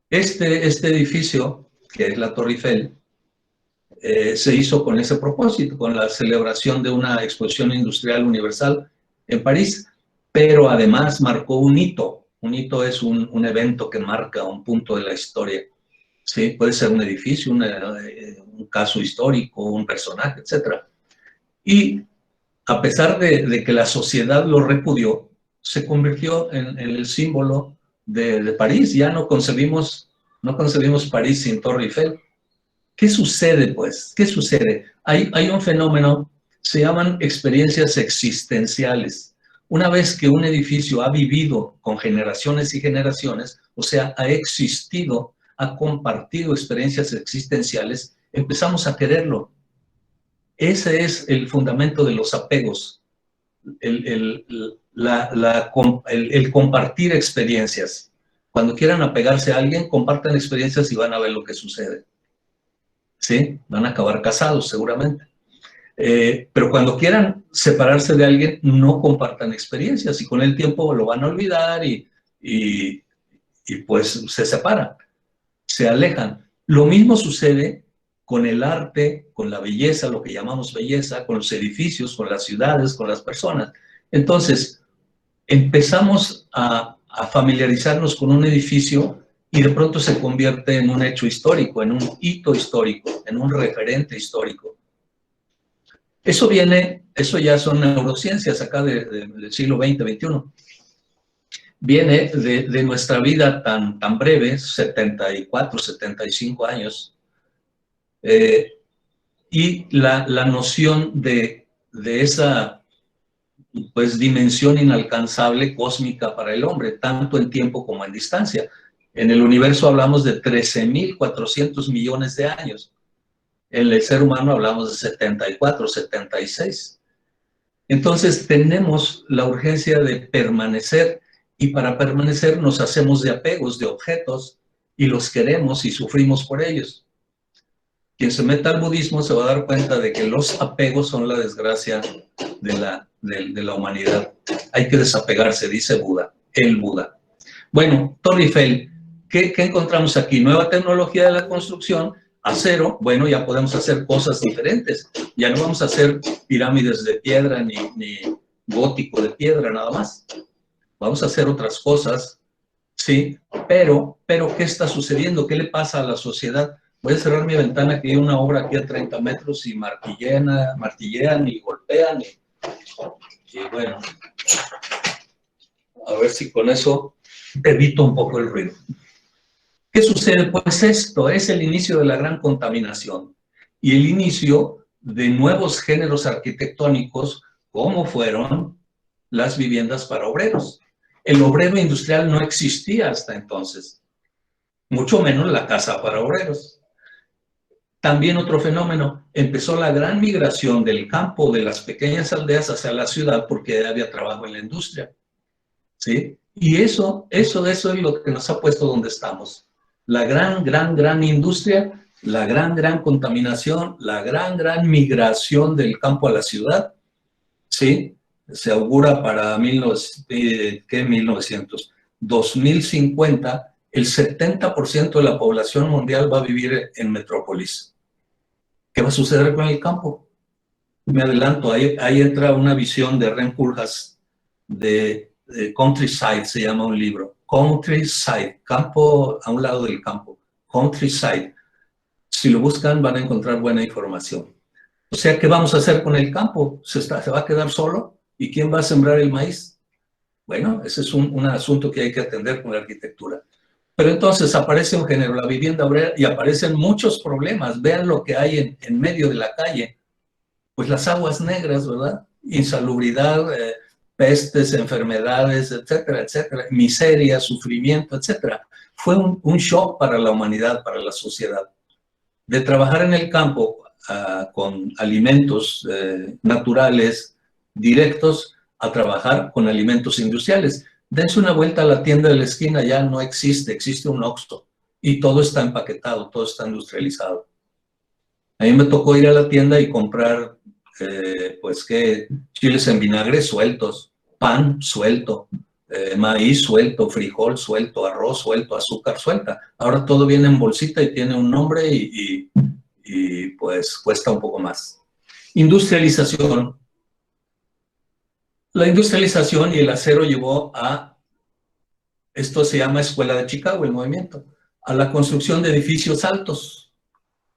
Este edificio, que es la Torre Eiffel, se hizo con ese propósito, con la celebración de una exposición industrial universal en París, pero además marcó un hito. Un hito es un evento que marca un punto de la historia. ¿Sí? Puede ser un edificio, un caso histórico, un personaje, etc. Y a pesar de que la sociedad lo repudió, se convirtió en el símbolo de París. Ya no concebimos París sin Torre Eiffel. ¿Qué sucede, pues? ¿Qué sucede? Hay un fenómeno, se llaman experiencias existenciales. Una vez que un edificio ha vivido con generaciones y generaciones, o sea, ha existido, ha compartido experiencias existenciales, empezamos a quererlo. Ese es el fundamento de los apegos, el compartir experiencias. Cuando quieran apegarse a alguien, compartan experiencias y van a ver lo que sucede. ¿Sí? Van a acabar casados seguramente. Pero cuando quieran separarse de alguien, no compartan experiencias y con el tiempo lo van a olvidar y pues se separan, se alejan. Lo mismo sucede con el arte, con la belleza, lo que llamamos belleza, con los edificios, con las ciudades, con las personas. Entonces, empezamos a familiarizarnos con un edificio y de pronto se convierte en un hecho histórico, en un hito histórico, en un referente histórico. Eso ya son neurociencias acá del siglo XX, XXI. Viene de nuestra vida tan breve, 74, 75 años, y la noción de esa pues, dimensión inalcanzable cósmica para el hombre, tanto en tiempo como en distancia. En el universo hablamos de 13.400 millones de años. En el ser humano hablamos de 74, 76. Entonces tenemos la urgencia de permanecer, y para permanecer nos hacemos de apegos, de objetos, y los queremos y sufrimos por ellos. Quien se meta al budismo se va a dar cuenta de que los apegos son la desgracia de la humanidad. Hay que desapegarse, dice Buda, el Buda. Bueno, Torre Eiffel, ¿qué encontramos aquí? Nueva tecnología de la construcción, acero. Bueno, ya podemos hacer cosas diferentes. Ya no vamos a hacer pirámides de piedra ni gótico de piedra nada más. Vamos a hacer otras cosas, sí, pero ¿qué está sucediendo? ¿Qué le pasa a la sociedad? Voy a cerrar mi ventana, que hay una obra aquí a 30 metros y martillean y golpean. Y bueno, a ver si con eso evito un poco el ruido. ¿Qué sucede? Pues esto es el inicio de la gran contaminación y el inicio de nuevos géneros arquitectónicos, como fueron las viviendas para obreros. El obrero industrial no existía hasta entonces, mucho menos la casa para obreros. También otro fenómeno, empezó la gran migración del campo, de las pequeñas aldeas hacia la ciudad, porque había trabajo en la industria, ¿sí? Y eso es lo que nos ha puesto donde estamos. La gran industria, la gran contaminación, la gran migración del campo a la ciudad, ¿sí? Se augura para 2050, el 70% de la población mundial va a vivir en metrópolis. ¿Qué va a suceder con el campo? Me adelanto, ahí entra una visión de Rem Koolhaas de Countryside, se llama un libro. Countryside, campo a un lado del campo. Countryside. Si lo buscan van a encontrar buena información. O sea, ¿qué vamos a hacer con el campo? ¿Se va a quedar solo? ¿Y quién va a sembrar el maíz? Bueno, ese es un asunto que hay que atender con la arquitectura. Pero entonces aparece un género, la vivienda obrera, y aparecen muchos problemas. Vean lo que hay en medio de la calle. Pues las aguas negras, ¿verdad? Insalubridad, pestes, enfermedades, etcétera, etcétera. Miseria, sufrimiento, etcétera. Fue un shock para la humanidad, para la sociedad. De trabajar en el campo con alimentos naturales, directos, a trabajar con alimentos industriales. Dense una vuelta a la tienda de la esquina, ya no existe un Oxxo y todo está empaquetado, todo está industrializado. A mí me tocó ir a la tienda y comprar, chiles en vinagre sueltos, pan suelto, maíz suelto, frijol suelto, arroz suelto, azúcar suelta. Ahora todo viene en bolsita y tiene un nombre y pues cuesta un poco más. Industrialización. La industrialización y el acero llevó a, esto se llama Escuela de Chicago, el movimiento, a la construcción de edificios altos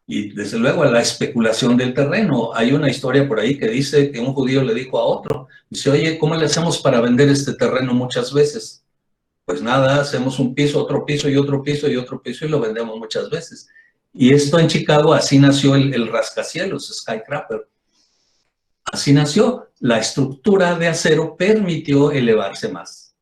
y desde luego a la especulación del terreno. Hay una historia por ahí que dice que un judío le dijo a otro, dice, oye, ¿cómo le hacemos para vender este terreno muchas veces? Pues nada, hacemos un piso, otro piso y otro piso y otro piso y lo vendemos muchas veces. Y esto en Chicago, así nació el rascacielos, Skyscraper. Así nació. La estructura de acero permitió elevarse más.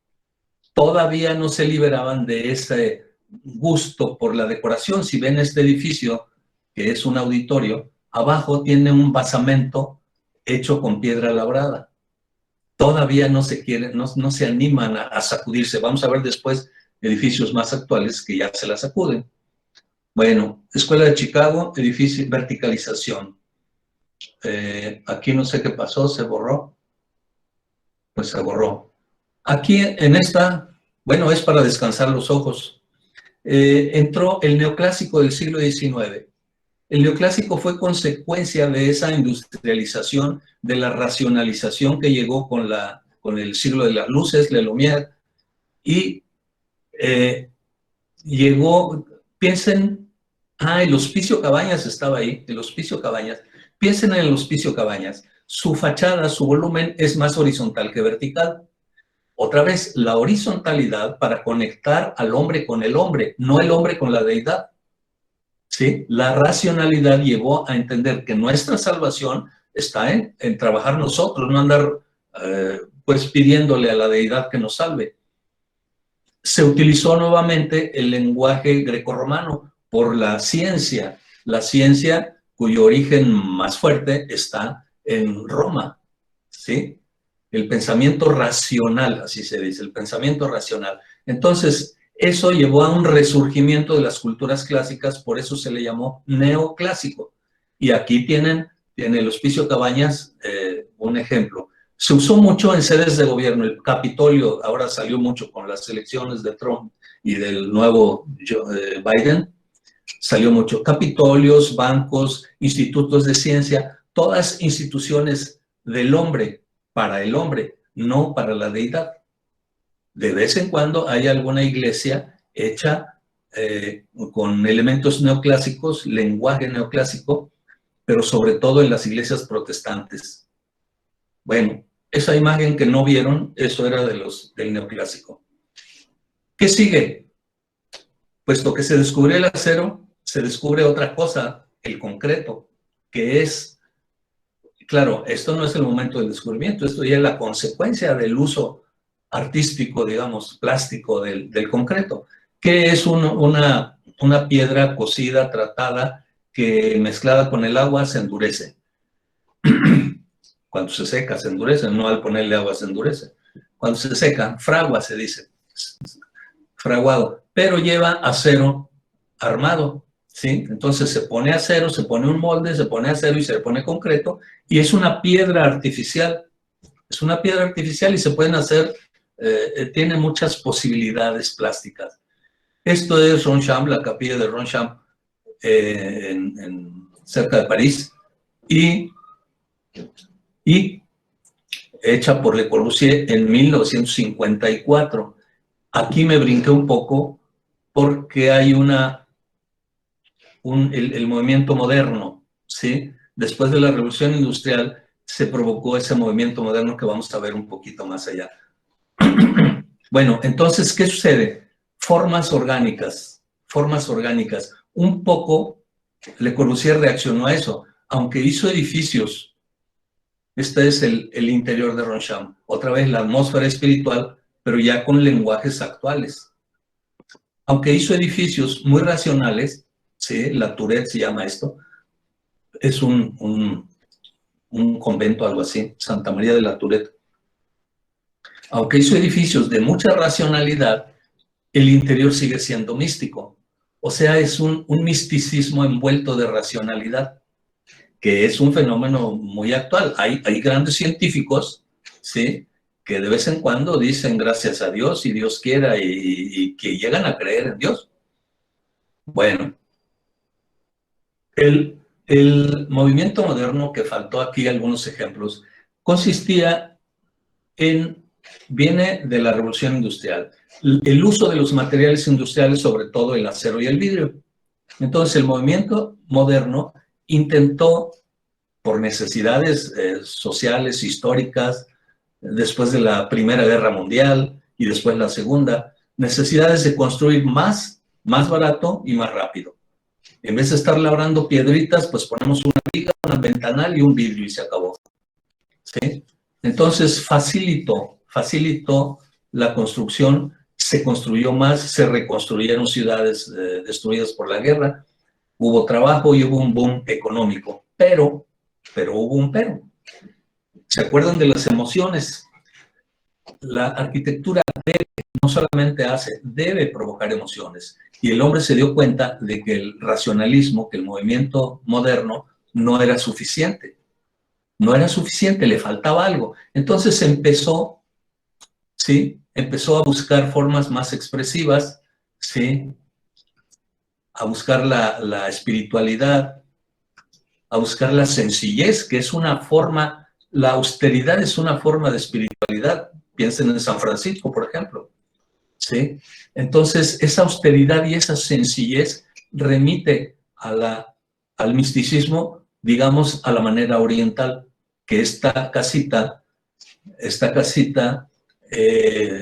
Todavía no se liberaban de ese gusto por la decoración. Si ven este edificio, que es un auditorio, abajo tiene un basamento hecho con piedra labrada. Todavía no se animan a sacudirse. Vamos a ver después edificios más actuales que ya se la sacuden. Bueno, Escuela de Chicago, edificio, verticalización. Aquí no sé qué pasó, se borró. Pues se borró. Aquí en esta, bueno, es para descansar los ojos. Entró el neoclásico del siglo XIX. El neoclásico fue consecuencia de esa industrialización, de la racionalización que llegó con el siglo de las luces, Le Lumière, y llegó, piensen, el Hospicio Cabañas estaba ahí, el Hospicio Cabañas, piensen en el Hospicio Cabañas, su fachada, su volumen es más horizontal que vertical. Otra vez, la horizontalidad para conectar al hombre con el hombre, no el hombre con la deidad. ¿Sí? La racionalidad llevó a entender que nuestra salvación está en trabajar nosotros, no andar pues pidiéndole a la deidad que nos salve. Se utilizó nuevamente el lenguaje grecorromano por la ciencia cuyo origen más fuerte está en Roma, ¿sí? El pensamiento racional, así se dice, el pensamiento racional. Entonces, eso llevó a un resurgimiento de las culturas clásicas, por eso se le llamó neoclásico. Y aquí tienen el Hospicio Cabañas un ejemplo. Se usó mucho en sedes de gobierno, el Capitolio ahora salió mucho con las elecciones de Trump y del nuevo Biden, salió mucho. Capitolios, bancos, institutos de ciencia, todas instituciones del hombre, para el hombre, no para la deidad. De vez en cuando hay alguna iglesia hecha con elementos neoclásicos, lenguaje neoclásico, pero sobre todo en las iglesias protestantes. Bueno, esa imagen que no vieron, eso era del neoclásico. ¿Qué sigue? Puesto que se descubrió el acero, se descubre otra cosa, el concreto, que es, claro, esto no es el momento del descubrimiento, esto ya es la consecuencia del uso artístico, digamos, plástico del concreto, que es una piedra cocida, tratada, que mezclada con el agua se endurece. Cuando se seca se endurece, no al ponerle agua se endurece. Cuando se seca, fragua se dice, fraguado, pero lleva acero armado, ¿sí? Entonces se pone acero, se pone un molde, se pone acero y se le pone concreto, y es una piedra artificial. Es una piedra artificial y se pueden hacer, tiene muchas posibilidades plásticas. Esto es Ronchamp, la capilla de Ronchamp, cerca de París, y hecha por Le Corbusier en 1954. Aquí me brinqué un poco porque hay el movimiento moderno, ¿sí? Después de la Revolución Industrial se provocó ese movimiento moderno que vamos a ver un poquito más allá. Bueno, entonces, ¿qué sucede? Formas orgánicas. Un poco Le Corbusier reaccionó a eso, aunque hizo edificios. Este es el interior de Ronchamp. Otra vez la atmósfera espiritual, pero ya con lenguajes actuales. Aunque hizo edificios muy racionales, ¿sí? La Tourette se llama esto, es un convento, algo así, Santa María de la Tourette. Aunque hizo edificios de mucha racionalidad, el interior sigue siendo místico. O sea, es un misticismo envuelto de racionalidad, que es un fenómeno muy actual. Hay grandes científicos, ¿sí?, que de vez en cuando dicen gracias a Dios y Dios quiera y que llegan a creer en Dios. Bueno, el movimiento moderno, que faltó aquí algunos ejemplos, viene de la Revolución Industrial. El uso de los materiales industriales, sobre todo el acero y el vidrio. Entonces, el movimiento moderno intentó, por necesidades sociales, históricas, después de la Primera Guerra Mundial y después la Segunda, necesidades de construir más barato y más rápido. En vez de estar labrando piedritas, pues ponemos una viga, una ventanal y un vidrio y se acabó, ¿sí? Entonces facilitó la construcción, se construyó más, se reconstruyeron ciudades destruidas por la guerra, hubo trabajo y hubo un boom económico, pero hubo un pero. ¿Se acuerdan de las emociones? La arquitectura no solamente debe provocar emociones. Y el hombre se dio cuenta de que el racionalismo, que el movimiento moderno no era suficiente. No era suficiente, le faltaba algo. Entonces empezó a buscar formas más expresivas, ¿sí?, a buscar la espiritualidad, a buscar la sencillez, que es una forma, la austeridad es una forma de espiritualidad. Piensen en San Francisco, por ejemplo. ¿sí? Entonces, esa austeridad y esa sencillez remite al misticismo, digamos, a la manera oriental, que esta casita,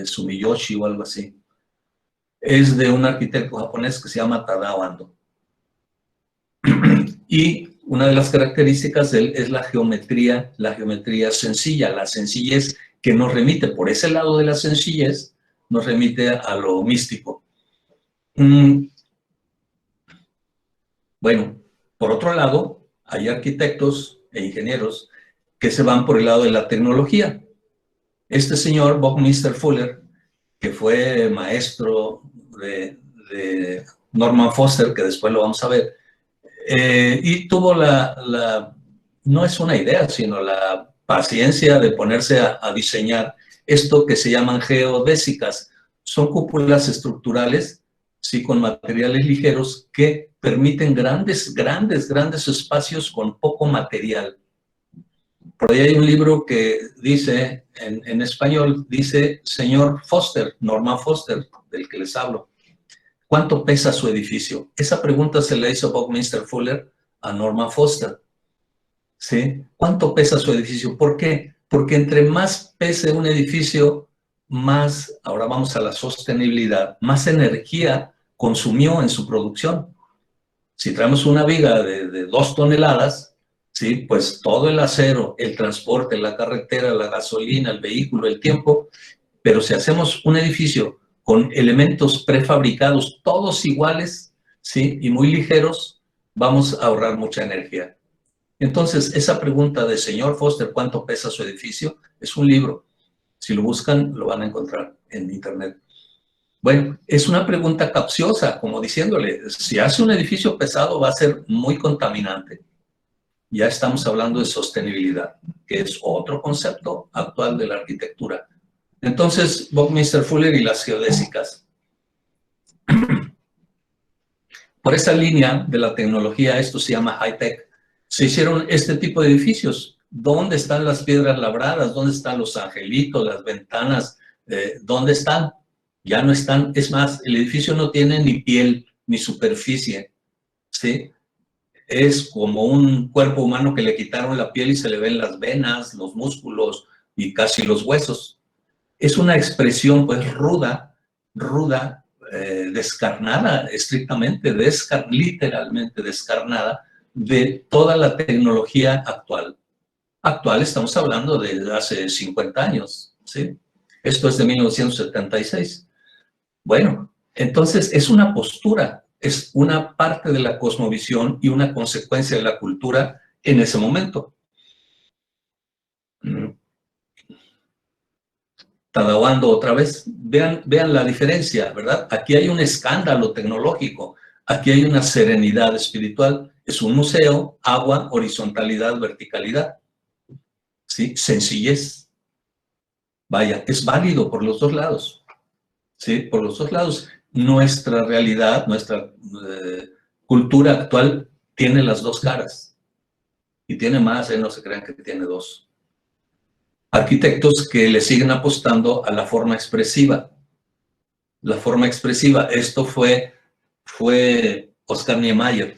Sumiyoshi o algo así, es de un arquitecto japonés que se llama Tadao Ando. Y una de las características de él es la geometría sencilla, la sencillez que nos remite, por ese lado de la sencillez, nos remite a lo místico. Bueno, por otro lado, hay arquitectos e ingenieros que se van por el lado de la tecnología. Este señor, Buckminster Fuller, que fue maestro de Norman Foster, que después lo vamos a ver, y tuvo no es una idea, sino la paciencia de ponerse a diseñar esto que se llaman geodésicas. Son cúpulas estructurales, sí, con materiales ligeros que permiten grandes espacios con poco material. Por ahí hay un libro que dice, en español, dice, señor Foster, Norman Foster, del que les hablo, ¿cuánto pesa su edificio? Esa pregunta se le hizo Buckminster Fuller a Norman Foster. ¿Sí? ¿Cuánto pesa su edificio? ¿Por qué? Porque entre más pese un edificio, más, ahora vamos a la sostenibilidad, más energía consumió en su producción. Si traemos una viga de 2 toneladas, ¿sí? Pues todo el acero, el transporte, la carretera, la gasolina, el vehículo, el tiempo, pero si hacemos un edificio con elementos prefabricados, todos iguales, ¿sí? Y muy ligeros, vamos a ahorrar mucha energía. Entonces, esa pregunta de señor Foster, ¿cuánto pesa su edificio? Es un libro. Si lo buscan, lo van a encontrar en internet. Bueno, es una pregunta capciosa, como diciéndole, si hace un edificio pesado va a ser muy contaminante. Ya estamos hablando de sostenibilidad, que es otro concepto actual de la arquitectura. Entonces, Buckminster Fuller y las geodésicas. Por esa línea de la tecnología, esto se llama high-tech, se hicieron este tipo de edificios. ¿Dónde están las piedras labradas? ¿Dónde están los angelitos, las ventanas? ¿Dónde están? Ya no están. Es más, el edificio no tiene ni piel, ni superficie, ¿sí? Es como un cuerpo humano que le quitaron la piel y se le ven las venas, los músculos y casi los huesos. Es una expresión, pues, ruda, descarnada, estrictamente, literalmente descarnada, de toda la tecnología actual. Actual, estamos hablando de hace 50 años, ¿sí? Esto es de 1976. Bueno, entonces es una postura, es una parte de la cosmovisión y una consecuencia de la cultura en ese momento. Tadao Ando otra vez, vean la diferencia, ¿verdad? Aquí hay un escándalo tecnológico, aquí hay una serenidad espiritual. Es un museo, agua, horizontalidad, verticalidad. ¿Sí? Sencillez. Vaya, es válido por los dos lados. ¿Sí? Por los dos lados. Nuestra realidad, nuestra cultura actual tiene las dos caras. Y tiene más, no se crean que tiene dos. Arquitectos que le siguen apostando a la forma expresiva. La forma expresiva, esto fue Oscar Niemeyer.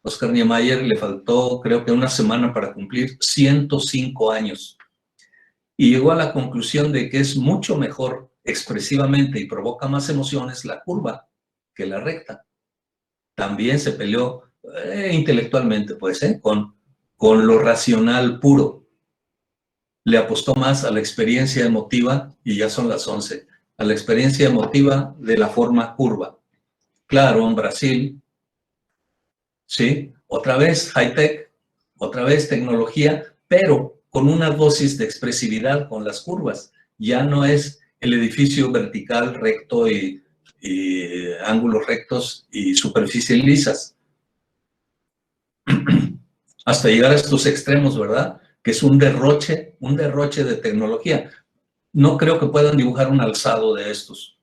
Oscar Niemeyer le faltó, creo que una semana para cumplir 105 años. Y llegó a la conclusión de que es mucho mejor expresivamente y provoca más emociones la curva que la recta. También se peleó intelectualmente, pues, con lo racional puro. Le apostó más a la experiencia emotiva, y ya son las 11, a la experiencia emotiva de la forma curva. Claro, en Brasil, ¿sí? Otra vez high-tech, otra vez tecnología, pero con una dosis de expresividad con las curvas. Ya no es el edificio vertical, recto y ángulos rectos y superficies lisas. Hasta llegar a estos extremos, ¿verdad? Que es un derroche de tecnología. No creo que puedan dibujar un alzado de estos.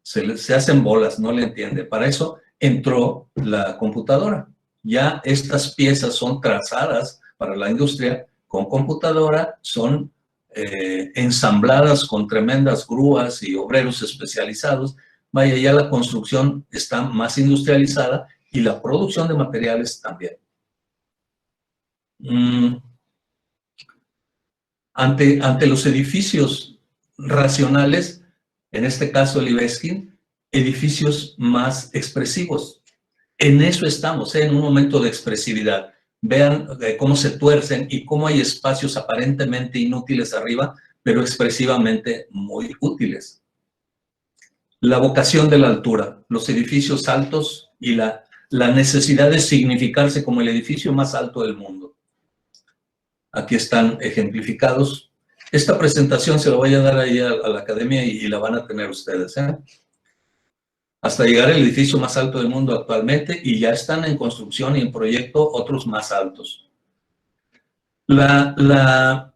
Se hacen bolas, no le entiende. Para eso entró la computadora. Ya estas piezas son trazadas para la industria con computadora, son ensambladas con tremendas grúas y obreros especializados. Vaya, ya la construcción está más industrializada y la producción de materiales también. Ante los edificios racionales, en este caso el Ibeskin, edificios más expresivos. En eso estamos, en un momento de expresividad. Vean cómo se tuercen y cómo hay espacios aparentemente inútiles arriba, pero expresivamente muy útiles. La vocación de la altura, los edificios altos y la necesidad de significarse como el edificio más alto del mundo. Aquí están ejemplificados. Esta presentación se la voy a dar ahí a la academia y la van a tener ustedes, hasta llegar al edificio más alto del mundo actualmente, y ya están en construcción y en proyecto otros más altos. La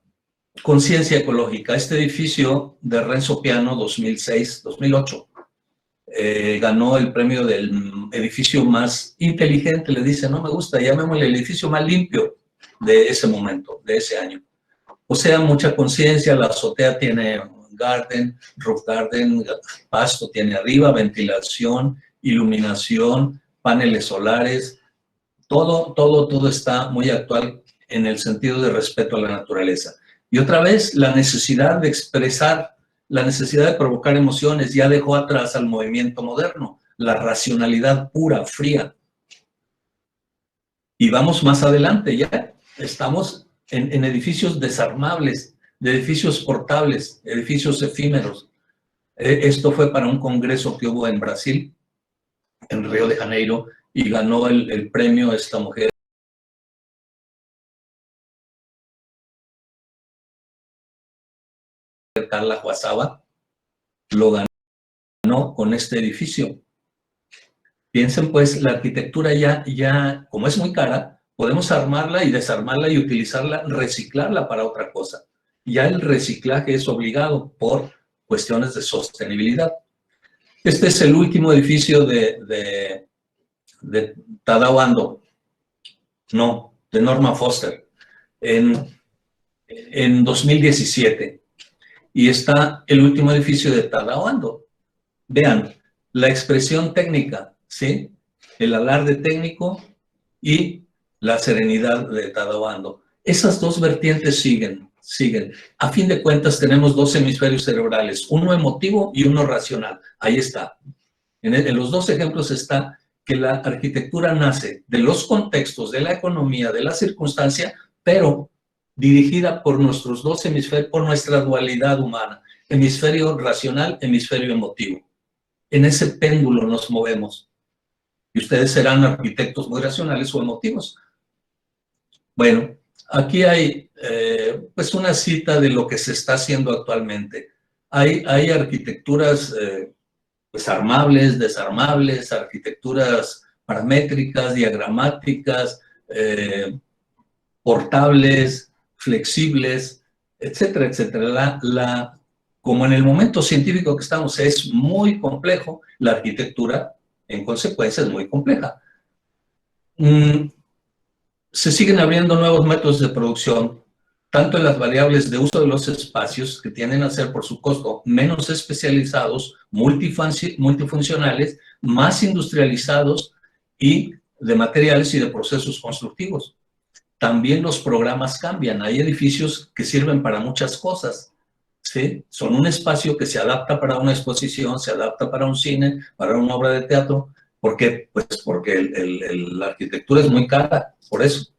conciencia ecológica. Este edificio de Renzo Piano 2006-2008 ganó el premio del edificio más inteligente, le dice, no me gusta, llamémosle el edificio más limpio de ese momento, de ese año. O sea, mucha conciencia, la azotea tiene roof garden, pasto tiene arriba, ventilación, iluminación, paneles solares, todo está muy actual en el sentido de respeto a la naturaleza. Y otra vez, la necesidad de expresar, la necesidad de provocar emociones ya dejó atrás al movimiento moderno, la racionalidad pura, fría. Y vamos más adelante, ya estamos en edificios desarmables, de edificios portables, edificios efímeros. Esto fue para un congreso que hubo en Brasil, en Río de Janeiro, y ganó el premio esta mujer, Carla Huazaba, lo ganó con este edificio. Piensen pues, la arquitectura ya, como es muy cara, podemos armarla y desarmarla y utilizarla, reciclarla para otra cosa. Ya el reciclaje es obligado por cuestiones de sostenibilidad. Este es el último edificio de Tadao Ando, no, de Norman Foster, en 2017. Y está el último edificio de Tadao Ando. Vean, la expresión técnica, ¿sí? El alarde técnico y la serenidad de Tadao Ando. Esas dos vertientes siguen. A fin de cuentas tenemos dos hemisferios cerebrales, uno emotivo y uno racional. Ahí está. En los dos ejemplos está que la arquitectura nace de los contextos, de la economía, de la circunstancia, pero dirigida por nuestros dos hemisferios, por nuestra dualidad humana, hemisferio racional, hemisferio emotivo. En ese péndulo nos movemos. Y ustedes serán arquitectos muy racionales o emotivos. Bueno, aquí hay pues una cita de lo que se está haciendo actualmente. Hay arquitecturas pues armables, desarmables, arquitecturas paramétricas, diagramáticas, portables, flexibles, etcétera, etcétera. Como en el momento científico que estamos es muy complejo, la arquitectura en consecuencia es muy compleja. Se siguen abriendo nuevos métodos de producción, tanto en las variables de uso de los espacios, que tienden a ser por su costo menos especializados, multifuncionales, más industrializados y de materiales y de procesos constructivos. También los programas cambian. Hay edificios que sirven para muchas cosas, ¿sí? Son un espacio que se adapta para una exposición, se adapta para un cine, para una obra de teatro. ¿Por qué? Pues porque la arquitectura es muy cara, por eso.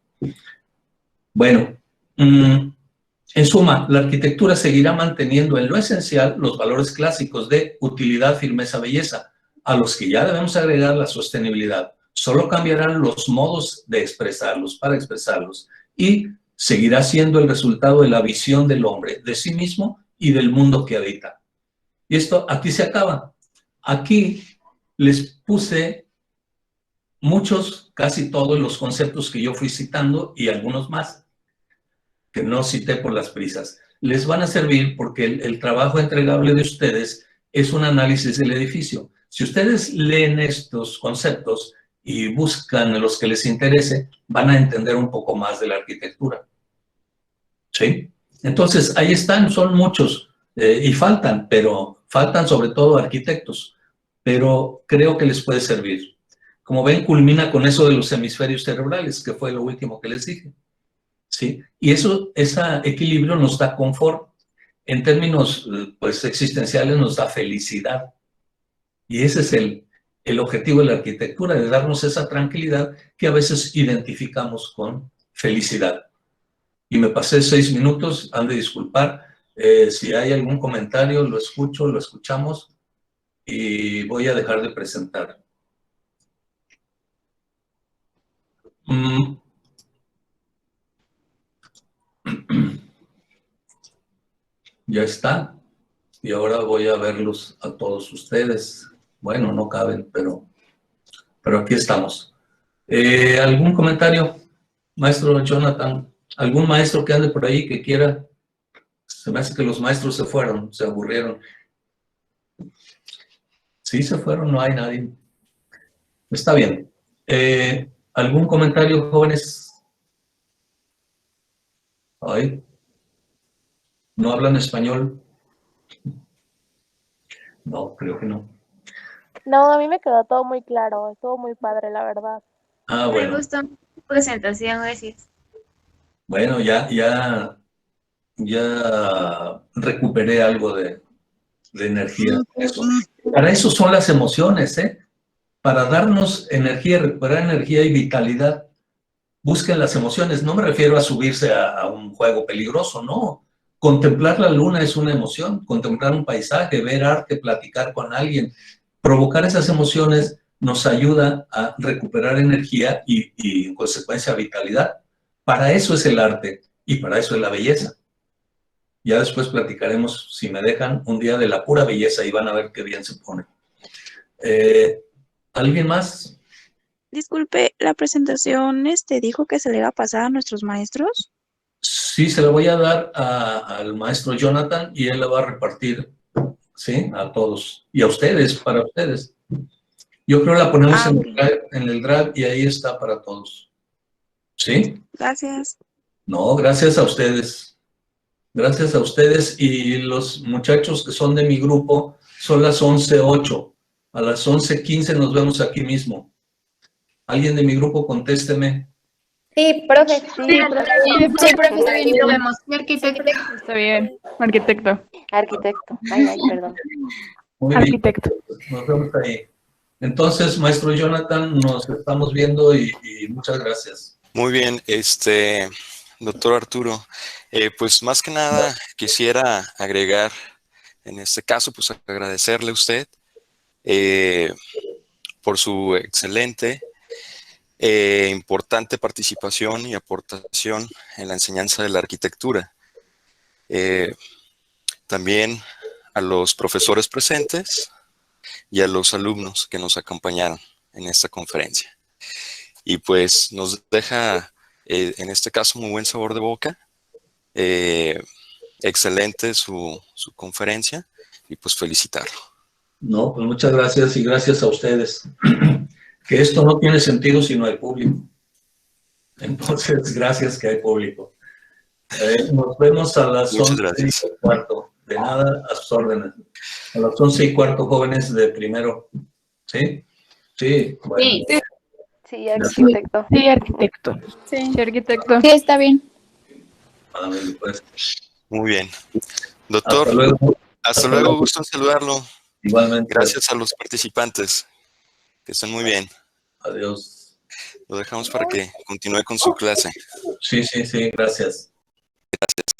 Bueno, en suma, la arquitectura seguirá manteniendo en lo esencial los valores clásicos de utilidad, firmeza, belleza, a los que ya debemos agregar la sostenibilidad. Solo cambiarán los modos de expresarlos, para expresarlos, y seguirá siendo el resultado de la visión del hombre, de sí mismo y del mundo que habita. Y esto aquí se acaba. Aquí les puse muchos, casi todos los conceptos que yo fui citando y algunos más que no cité por las prisas. Les van a servir porque el trabajo entregable de ustedes es un análisis del edificio. Si ustedes leen estos conceptos y buscan los que les interese, van a entender un poco más de la arquitectura. ¿Sí? Entonces, ahí están, son muchos y faltan, pero faltan sobre todo arquitectos, pero creo que les puede servir. Como ven, culmina con eso de los hemisferios cerebrales, que fue lo último que les dije, ¿sí? Y eso, ese equilibrio nos da confort. En términos pues, existenciales nos da felicidad. Y ese es el objetivo de la arquitectura, de darnos esa tranquilidad que a veces identificamos con felicidad. Y me pasé 6 minutos, han de disculpar. Si hay algún comentario, lo escucho, lo escuchamos y voy a dejar de presentar. Ya está. Y ahora voy a verlos a todos ustedes. Bueno, no caben, pero aquí estamos. ¿Algún comentario, maestro Jonathan? ¿Algún maestro que ande por ahí que quiera? Se me hace que los maestros se fueron, se aburrieron. Sí, se fueron, no hay nadie. Está bien. ¿Algún comentario, jóvenes? Ay, ¿no hablan español? No, creo que no. No, a mí me quedó todo muy claro, estuvo muy padre, la verdad. Ah, Me bueno. gustó tu presentación, gracias. Bueno, ya recuperé algo de energía. Eso. Para eso son las emociones, ¿eh? Para darnos energía, recuperar energía y vitalidad. Busquen las emociones. No me refiero a subirse a un juego peligroso, no. Contemplar la luna es una emoción. Contemplar un paisaje, ver arte, platicar con alguien. Provocar esas emociones nos ayuda a recuperar energía y en consecuencia vitalidad. Para eso es el arte y para eso es la belleza. Ya después platicaremos, si me dejan, un día de la pura belleza y van a ver qué bien se pone. ¿Alguien más? Disculpe, la presentación dijo que se le iba a pasar a nuestros maestros. Sí, se la voy a dar al maestro Jonathan y él la va a repartir, ¿sí? A todos. Y a ustedes, para ustedes. Yo creo que la ponemos en el drive y ahí está para todos. ¿Sí? Gracias. No, gracias a ustedes. Gracias a ustedes y los muchachos que son de mi grupo, son las 11:08. A las 11:15 nos vemos aquí mismo. ¿Alguien de mi grupo contésteme? Sí, profe. Sí, profe. Sí, profe, está bien, lo vemos. Mi arquitecto. Está bien, arquitecto. Arquitecto. Ay, perdón. Muy bien. Arquitecto. Nos vemos ahí. Entonces, maestro Jonathan, nos estamos viendo y muchas gracias. Muy bien, doctor Arturo, pues más que nada quisiera agregar, en este caso, pues agradecerle a usted por su excelente, importante participación y aportación en la enseñanza de la arquitectura. También a los profesores presentes y a los alumnos que nos acompañaron en esta conferencia. Y pues nos deja, en este caso, muy buen sabor de boca. Excelente su conferencia y pues felicitarlo. No, pues muchas gracias y gracias a ustedes. Que esto no tiene sentido si no hay público. Entonces, gracias que hay público. Nos vemos a las 11:15. De nada, a sus órdenes. A las 11:15, jóvenes de primero. ¿Sí? Sí. Bueno. Sí. Sí, arquitecto. Sí, arquitecto. Sí. Sí, arquitecto. Sí, está bien. Pues. Muy bien. Doctor, hasta luego, gusto en saludarlo. Igualmente. Gracias a los participantes, que estén muy bien. Adiós. Lo dejamos para que continúe con su clase. Sí, gracias. Gracias.